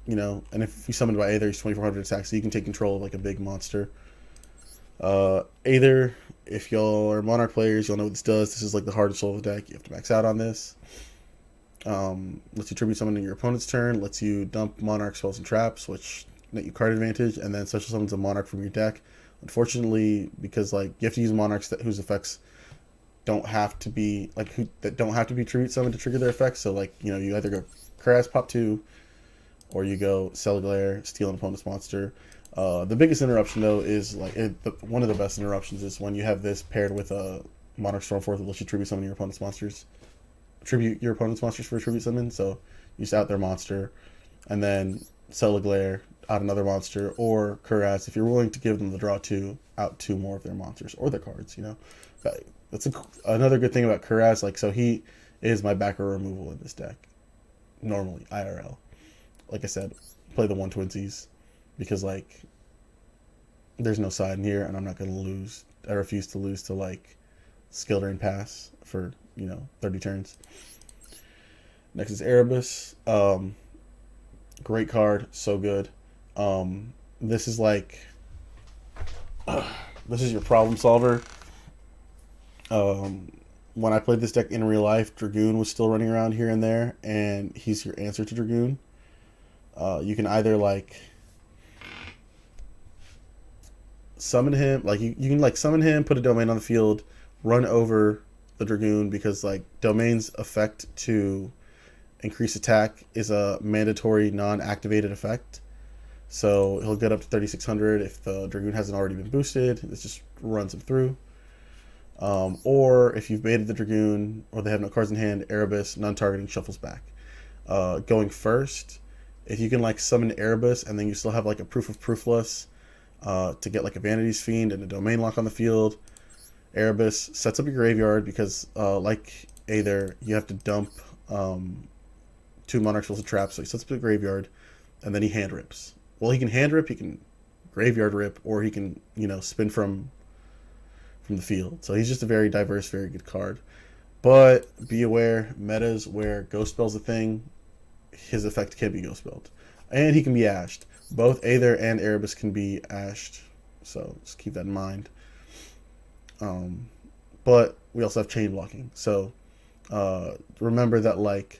you know, and if you summoned by Aether, he's 2400 attack, so you can take control of like a big monster. Aether, if y'all are Monarch players, you'll know what this does. This is like the heart and soul of the deck. You have to max out on this. Lets you tribute summon in your opponent's turn. Lets you dump Monarch spells and traps, which net you card advantage, and then special summons a Monarch from your deck. Unfortunately, because like you have to use Monarchs whose effects don't have to be tribute summoned to trigger their effects. So like, you know, you either go Kuraz pop 2, or you go Celiglare, steal an opponent's monster. The biggest interruption though is like one of the best interruptions is when you have this paired with a Monarch Stormforth that lets you tribute summon your opponent's monsters. Tribute your opponent's monsters for a tribute summon. So you just out their monster, and then Celiglare out another monster, or Kuraz if you're willing to give them the draw 2, out 2 more of their monsters or their cards. You know, that's another good thing about Kuraz. Like, so he is my back row removal in this deck. Normally, IRL. Like I said, play the 1 twinsies because like there's no side in here, and I'm not gonna lose. I refuse to lose to like Skill Drain Pass for, you know, 30 turns. Next is Erebus. Great card, so good. This is like this is your problem solver. When I played this deck in real life, Dragoon was still running around here and there, and he's your answer to Dragoon. You can either like summon him, like you can like summon him, put a domain on the field, run over the Dragoon, because like Domain's effect to increase attack is a mandatory non-activated effect. So he'll get up to 3600 if the Dragoon hasn't already been boosted. This just runs him through. Or if you've baited the Dragoon or they have no cards in hand, Erebus, non-targeting, shuffles back. Going first, if you can like summon Erebus and then you still have like a proof of proofless to get like a Vanity's Fiend and a domain lock on the field, Erebus sets up your graveyard because like Aether, you have to dump 2 Monarch spells and traps, so he sets up the graveyard and then he hand rips. Well, he can hand rip, he can graveyard rip, or he can, you know, spin from the field. So he's just a very diverse, very good card. But be aware, metas where Ghost Spell's a thing, his effect can be Ghost Spelled. And he can be ashed. Both Aether and Erebus can be ashed, so just keep that in mind. But we also have chain blocking. So remember that like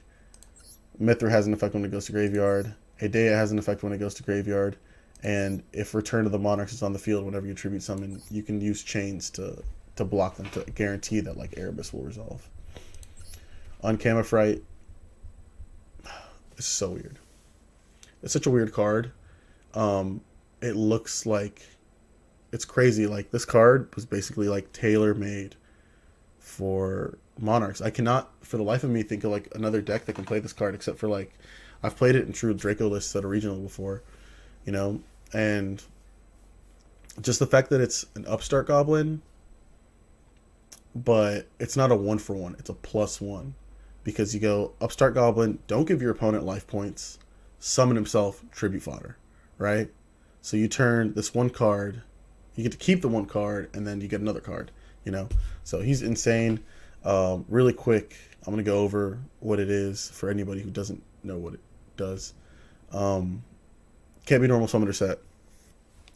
Mithra has an effect when it goes to graveyard. Hedea has an effect when it goes to graveyard. And if Return of the Monarchs is on the field whenever you tribute summon, you can use chains to block them to guarantee that like Erebus will resolve. On Camifrite, It's so weird. It's such a weird card. Um, it looks like it's crazy. Like this card was basically like tailor made for Monarchs. I cannot, for the life of me, think of like another deck that can play this card except for like I've played it in true Draco lists at a regional before, you know, and just the fact that it's an upstart goblin, but it's not a 1-for-1. It's a +1 because you go upstart goblin. Don't give your opponent life points. Summon himself, tribute fodder, right? So you turn this one card. You get to keep the one card, and then you get another card. You know, so he's insane. Really quick, I'm gonna go over what it is for anybody who doesn't know what it does. Can't be normal summoner set.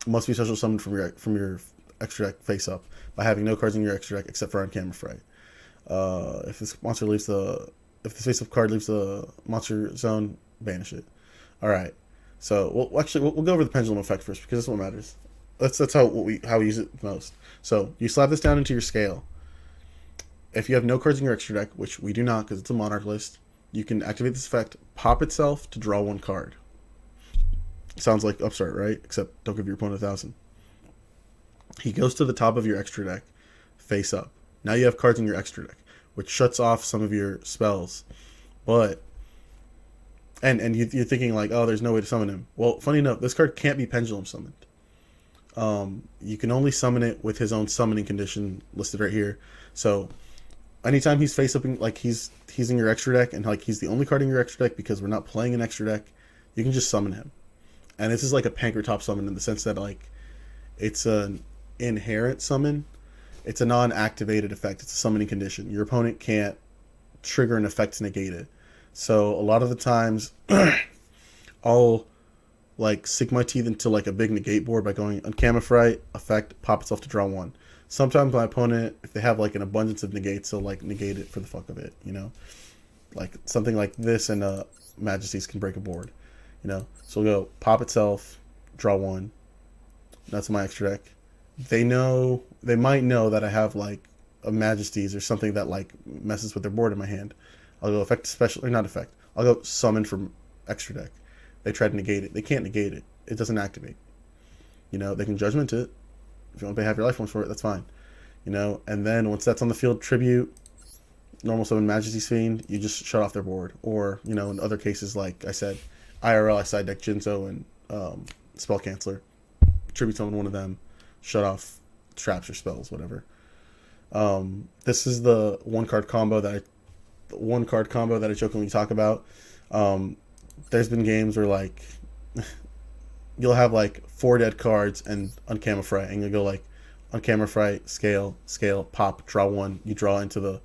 Must be special summoned from your extra deck face up by having no cards in your extra deck except for on camera fray. If this monster leaves the if the face up card leaves the monster zone, banish it. All right. So we'll go over the pendulum effect first because that's what matters. That's how we use it most. So you slap this down into your scale. If you have no cards in your extra deck, which we do not because it's a monarch list, you can activate this effect, pop itself to draw one card. Sounds like upstart, right? Except don't give your opponent 1,000. He goes to the top of your extra deck, face up. Now you have cards in your extra deck, which shuts off some of your spells. But you're thinking like, oh, there's no way to summon him. Well, funny enough, this card can't be pendulum summoned. You can only summon it with his own summoning condition listed right here. So anytime he's face up, like he's in your extra deck, and like he's the only card in your extra deck because we're not playing an extra deck, you can just summon him. And this is like a Pankratops summon in the sense that like it's an inherent summon. It's a non-activated effect. It's a summoning condition. Your opponent can't trigger an effect to negate it. So a lot of the times, I'll like sink my teeth into like a big negate board by going Uncanny Fright, effect, pop itself to draw one. Sometimes my opponent, if they have like an abundance of negates, they'll like negate it for the fuck of it, you know? Like something like this and Majesties can break a board, you know? So we'll go pop itself, draw one. That's my extra deck. They might know that I have like a Majesties or something that like messes with their board in my hand. I'll go effect special, or not effect. I'll go summon from extra deck. They try to negate it. They can't negate it. It doesn't activate. You know, they can judgment it. If you want to pay half your life points for it, that's fine. You know, and then once that's on the field, tribute, normal summon Majesty's Fiend, you just shut off their board. Or, you know, in other cases, like I said, IRL, I side deck Jinzo and Spell Canceller. Tribute summon one of them, shut off traps or spells, whatever. This is the one card combo that I jokingly talk about. There's been games where like you'll have like 4 dead cards and Uncanny Fright, and you'll go like Uncanny Fright, scale, pop, draw one. You draw into the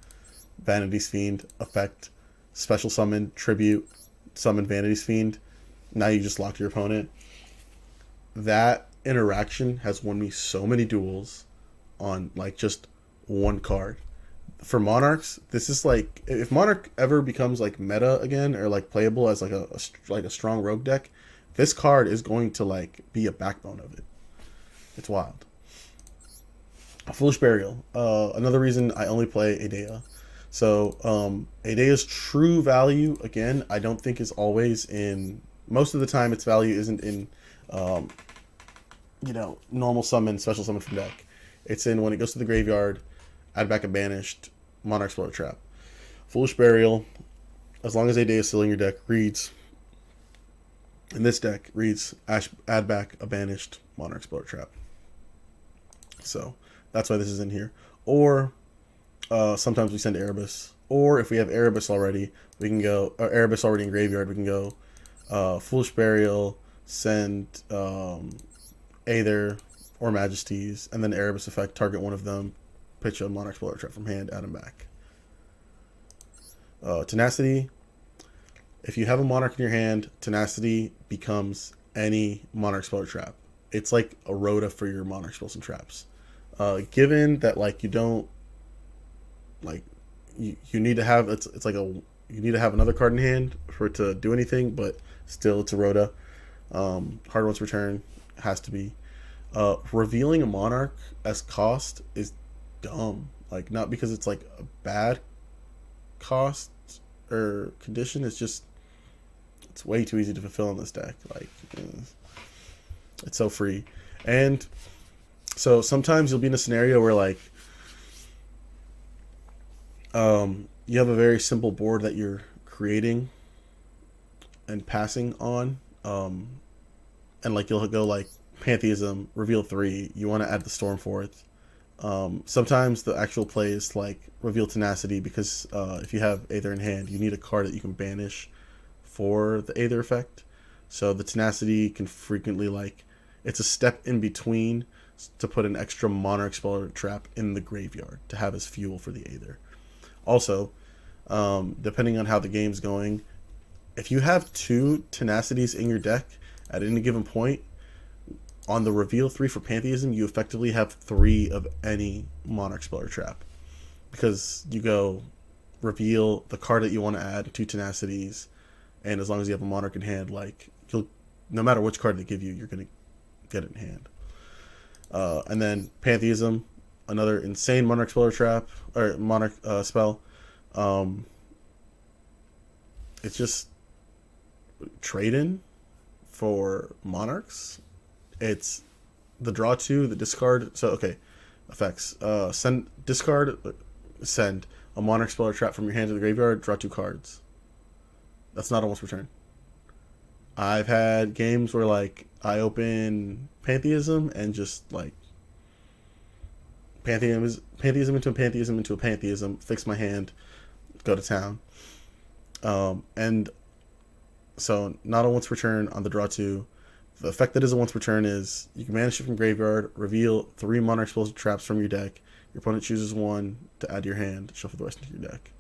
Vanity's Fiend effect, special summon, tribute, summon Vanity's Fiend. Now you just locked your opponent. That interaction has won me so many duels on like just one card. For Monarchs, this is like if Monarch ever becomes like meta again or like playable as like a strong rogue deck, this card is going to like be a backbone of it. It's wild. Foolish Burial. Another reason I only play Aidea. So Aidea's true value, again, I don't think is always in. Most of the time, its value isn't in, normal summon, special summon from deck. It's in when it goes to the graveyard, add back a banished Monarch Explorer Trap. Foolish Burial, as long as Aidea is still in your deck, reads. In this deck, reads add back a banished Monarch Explorer Trap. So that's why this is in here. Or sometimes we send Erebus. Or if we have Erebus already, we can go. Erebus already in graveyard, we can go Foolish Burial, send Aether or Majesties, and then Erebus effect, target one of them, pitch a Monarch Explorer Trap from hand, add them back. Tenacity. If you have a Monarch in your hand, Tenacity becomes any Monarch Explorer Trap. It's like a Rhoda for your Monarch spells and traps. Given that like you don't like you need to have it's like you need to have another card in hand for it to do anything, but still it's a Rhoda. Hard One's Return has to be. Revealing a Monarch as cost is dumb. Like not because it's like a bad cost or condition, it's just It's way too easy to fulfill in this deck. Like, it's so free. And so sometimes you'll be in a scenario where like you have a very simple board that you're creating and passing on, and like you'll go like Pantheism, reveal 3, you want to add the Stormforth. Sometimes the actual play is like reveal Tenacity, because if you have Aether in hand, you need a card that you can banish for the Aether effect. So the Tenacity can frequently, like, it's a step in between to put an extra Monarch Speller trap in the graveyard to have as fuel for the Aether. Also, depending on how the game's going, if you have 2 Tenacities in your deck at any given point, on the reveal 3 for Pantheism, you effectively have 3 of any Monarch Speller trap. Because you go reveal the card that you want to add, 2 Tenacities, and as long as you have a Monarch in hand, like, you'll, no matter which card they give you, you're going to get it in hand. And then Pantheism, another insane Monarch Speller trap, or Monarch spell. It's just trade in for Monarchs. It's the draw 2, the discard. So okay, effects. Send a Monarch Speller trap from your hand to the graveyard. Draw 2 cards. That's not a once per turn. I've had games where like I open Pantheism and just like Pantheism into a Pantheism into a Pantheism, fix my hand, go to town. And so not a once per turn on the draw 2. The effect that is a once per turn is you can banish it from graveyard, reveal 3 Monarch Spells traps from your deck. Your opponent chooses 1 to add to your hand, shuffle the rest into your deck.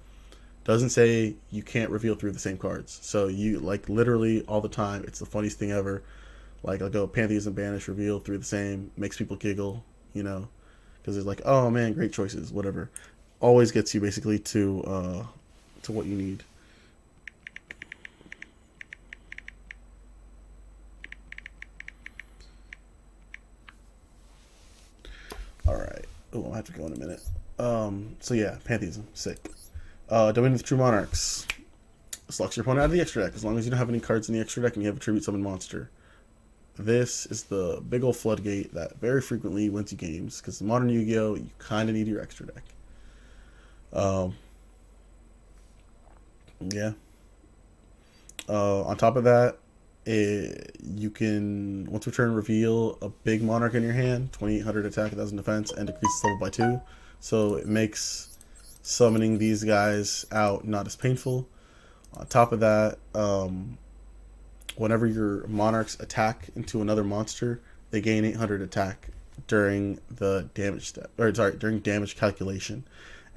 Doesn't say you can't reveal 3 of the same cards. So you, like, literally all the time, it's the funniest thing ever. Like, I'll go Pantheism, banish, reveal 3 of the same, makes people giggle, you know, because it's like, oh man, great choices, whatever. Always gets you basically to what you need. All right. Oh, I'll have to go in a minute. So yeah, Pantheism, sick. Domain of the True Monarchs. Selects your opponent out of the extra deck, as long as you don't have any cards in the extra deck and you have a tribute summon monster. This is the big old floodgate that very frequently wins you games, because in modern Yu-Gi-Oh, you kind of need your extra deck. Yeah. On top of that, you can once per turn reveal a big Monarch in your hand, 2800 attack, 1000 defense, and decreases level by 2. So it makes summoning these guys out not as painful. On top of that, whenever your Monarchs attack into another monster, they gain 800 attack during the damage step, or sorry, during damage calculation,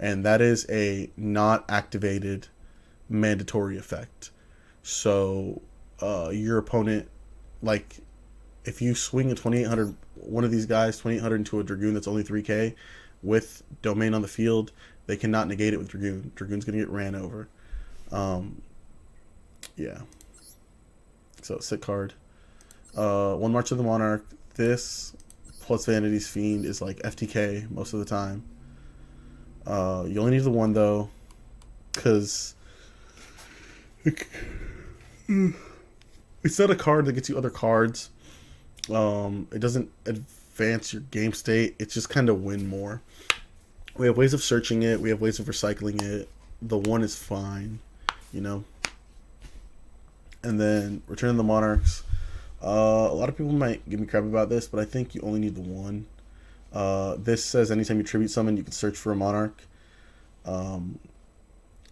and that is a not activated mandatory effect. So your opponent, like, if you swing a 2800, one of these guys 2800 into a Dragoon that's only 3k with Domain on the field, they cannot negate it with Dragoon. Dragoon's gonna get ran over. Yeah. So sick card. 1 March of the Monarch. This plus Vanity's Fiend is like FTK most of the time. You only need the 1 though, because it's not a card that gets you other cards. It doesn't advance your game state. It's just kind of win more. We have ways of searching it. We have ways of recycling it. The 1 is fine, you know. And then Return of the Monarchs. A lot of people might give me crap about this, but I think you only need the 1. This says anytime you tribute summon, you can search for a Monarch.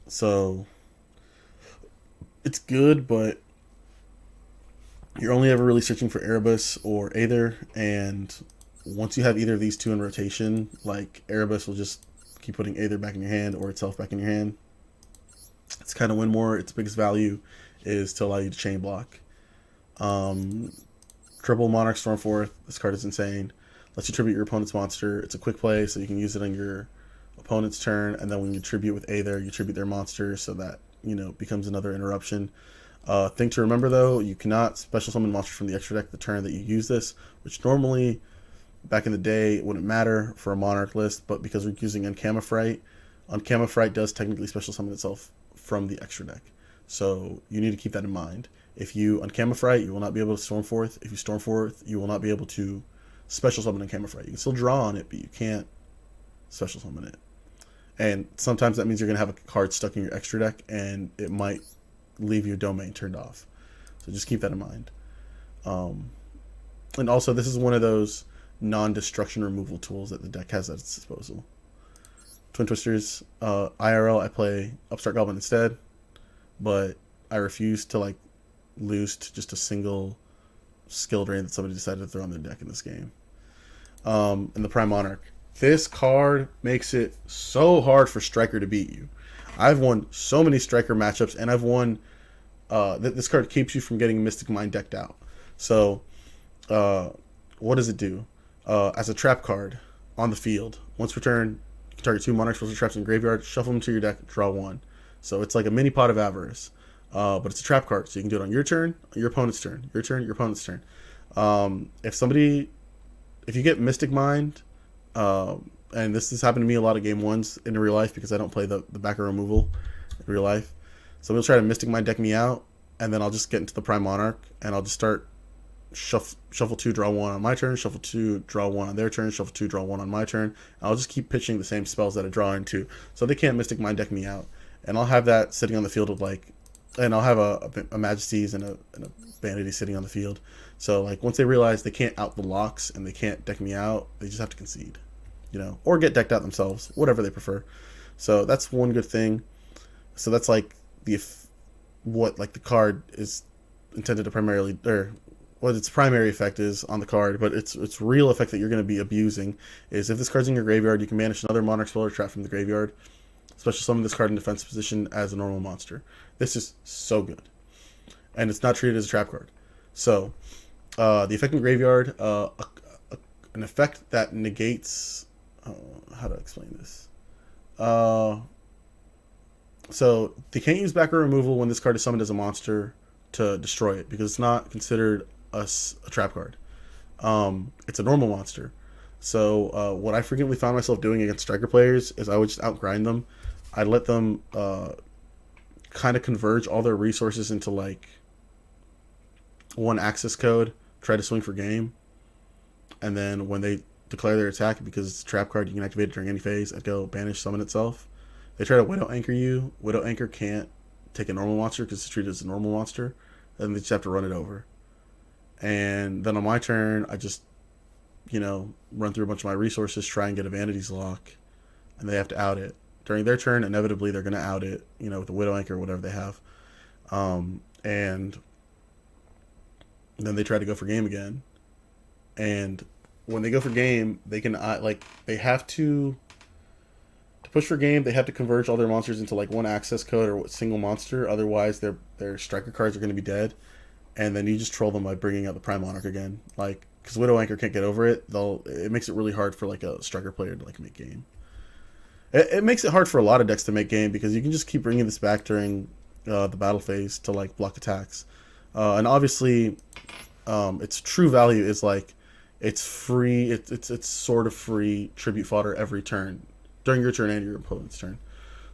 So it's good, but you're only ever really searching for Erebus or Aether, and once you have either of these 2 in rotation, like, Erebus will just keep putting Aether back in your hand or itself back in your hand. It's kind of win more. Its biggest value is to allow you to chain block. Triple Monarch Stormforth. This card is insane. Lets you tribute your opponent's monster. It's a quick play, so you can use it on your opponent's turn, and then when you tribute with Aether, you tribute their monster, so that, you know, becomes another interruption. Thing to remember though, you cannot special summon monsters from the extra deck the turn that you use this, which normally back in the day it wouldn't matter for a Monarch list, but because we're using Uncamifrite does technically special summon itself from the extra deck. So you need to keep that in mind. If you uncam Fright, you will not be able to Storm Forth. If you Storm Forth, you will not be able to special summon uncam Fright. You can still draw on it, but you can't special summon it. And sometimes that means you're going to have a card stuck in your extra deck, and it might leave your domain turned off. So just keep that in mind. And also, this is one of those non-destruction removal tools that the deck has at its disposal. Twin Twisters, IRL, I play Upstart Goblin instead, but I refuse to like lose to just a single skill drain that somebody decided to throw on their deck in this game. And the Prime Monarch. This card makes it so hard for Striker to beat you. I've won so many Striker matchups, and I've won. This card keeps you from getting Mystic Mind decked out. So, what does it do? As a trap card on the field, once per turn, you can target 2 Monarch spells or traps in the graveyard, shuffle them to your deck, draw 1. So it's like a mini Pot of Avarice, but it's a trap card, so you can do it on your turn, your opponent's turn, your turn, your opponent's turn. If you get Mystic Mind, and this has happened to me a lot of game ones in real life because I don't play the backer removal in real life. So we'll try to Mystic Mind deck me out, and then I'll just get into the Prime Monarch, and I'll just start shuffle 2, draw 1 on my turn, shuffle 2, draw 1 on their turn, shuffle 2, draw 1 on my turn. And I'll just keep pitching the same spells that I draw into, so they can't Mystic Mind deck me out. And I'll have that sitting on the field with like, and I'll have a Majesty's and a Vanity sitting on the field. So like once they realize they can't out the locks and they can't deck me out, they just have to concede, or get decked out themselves, whatever they prefer. So that's one good thing. So that's like what the card is intended to primarily, or what its primary effect is on the card, but its real effect that you're going to be abusing is if this card's in your graveyard, you can banish another Monarch spell or trap from the graveyard. Special summon this card in defensive position as a normal monster. This is so good, and it's not treated as a trap card. So the effect in the graveyard, an effect that negates. How to explain this? So they can't use backer removal when this card is summoned as a monster to destroy it because it's not considered a trap card. It's a normal monster. So what I frequently found myself doing against Striker players is I would just outgrind them. I'd let them kind of converge all their resources into like one access code, try to swing for game, and then when they declare their attack, because it's a trap card, you can activate it during any phase, I'd go banish summon itself. They try to Widow Anchor you. Widow Anchor can't take a normal monster because it's treated as a normal monster, and they just have to run it over. And then on my turn, I just run through a bunch of my resources, try and get a Vanity's Lock, and they have to out it. During their turn, inevitably, they're going to out it, with the Widow Anchor or whatever they have. And then they try to go for game again. And when they go for game, they can, they have to push for game, they have to converge all their monsters into, one access code or single monster. Otherwise, their Striker cards are going to be dead. And then you just troll them by bringing out the Prime Monarch again. Because Widow Anchor can't get over it, it makes it really hard for, a Striker player to, make game. It makes it hard for a lot of decks to make game because you can just keep bringing this back during the battle phase to block attacks, and obviously, its true value is it's free. It's sort of free tribute fodder every turn during your turn and your opponent's turn.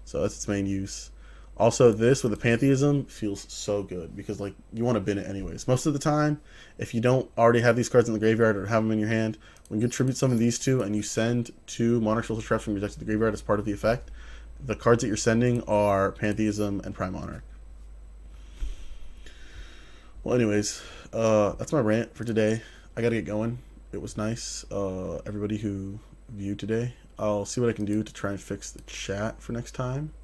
So that's its main use. Also, this with the Pantheism feels so good because you want to bin it anyways. Most of the time, if you don't already have these cards in the graveyard or have them in your hand, when you tribute summon these two and you send 2 Monarch Spells or Traps from your deck to the graveyard as part of the effect, the cards that you're sending are Pantheism and Prime Monarch. Well, anyways, that's my rant for today. I gotta get going. It was nice, everybody who viewed today. I'll see what I can do to try and fix the chat for next time.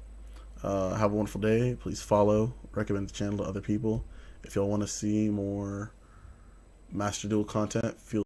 Have a wonderful day. Please follow, recommend the channel to other people. If y'all want to see more Master Duel content, feel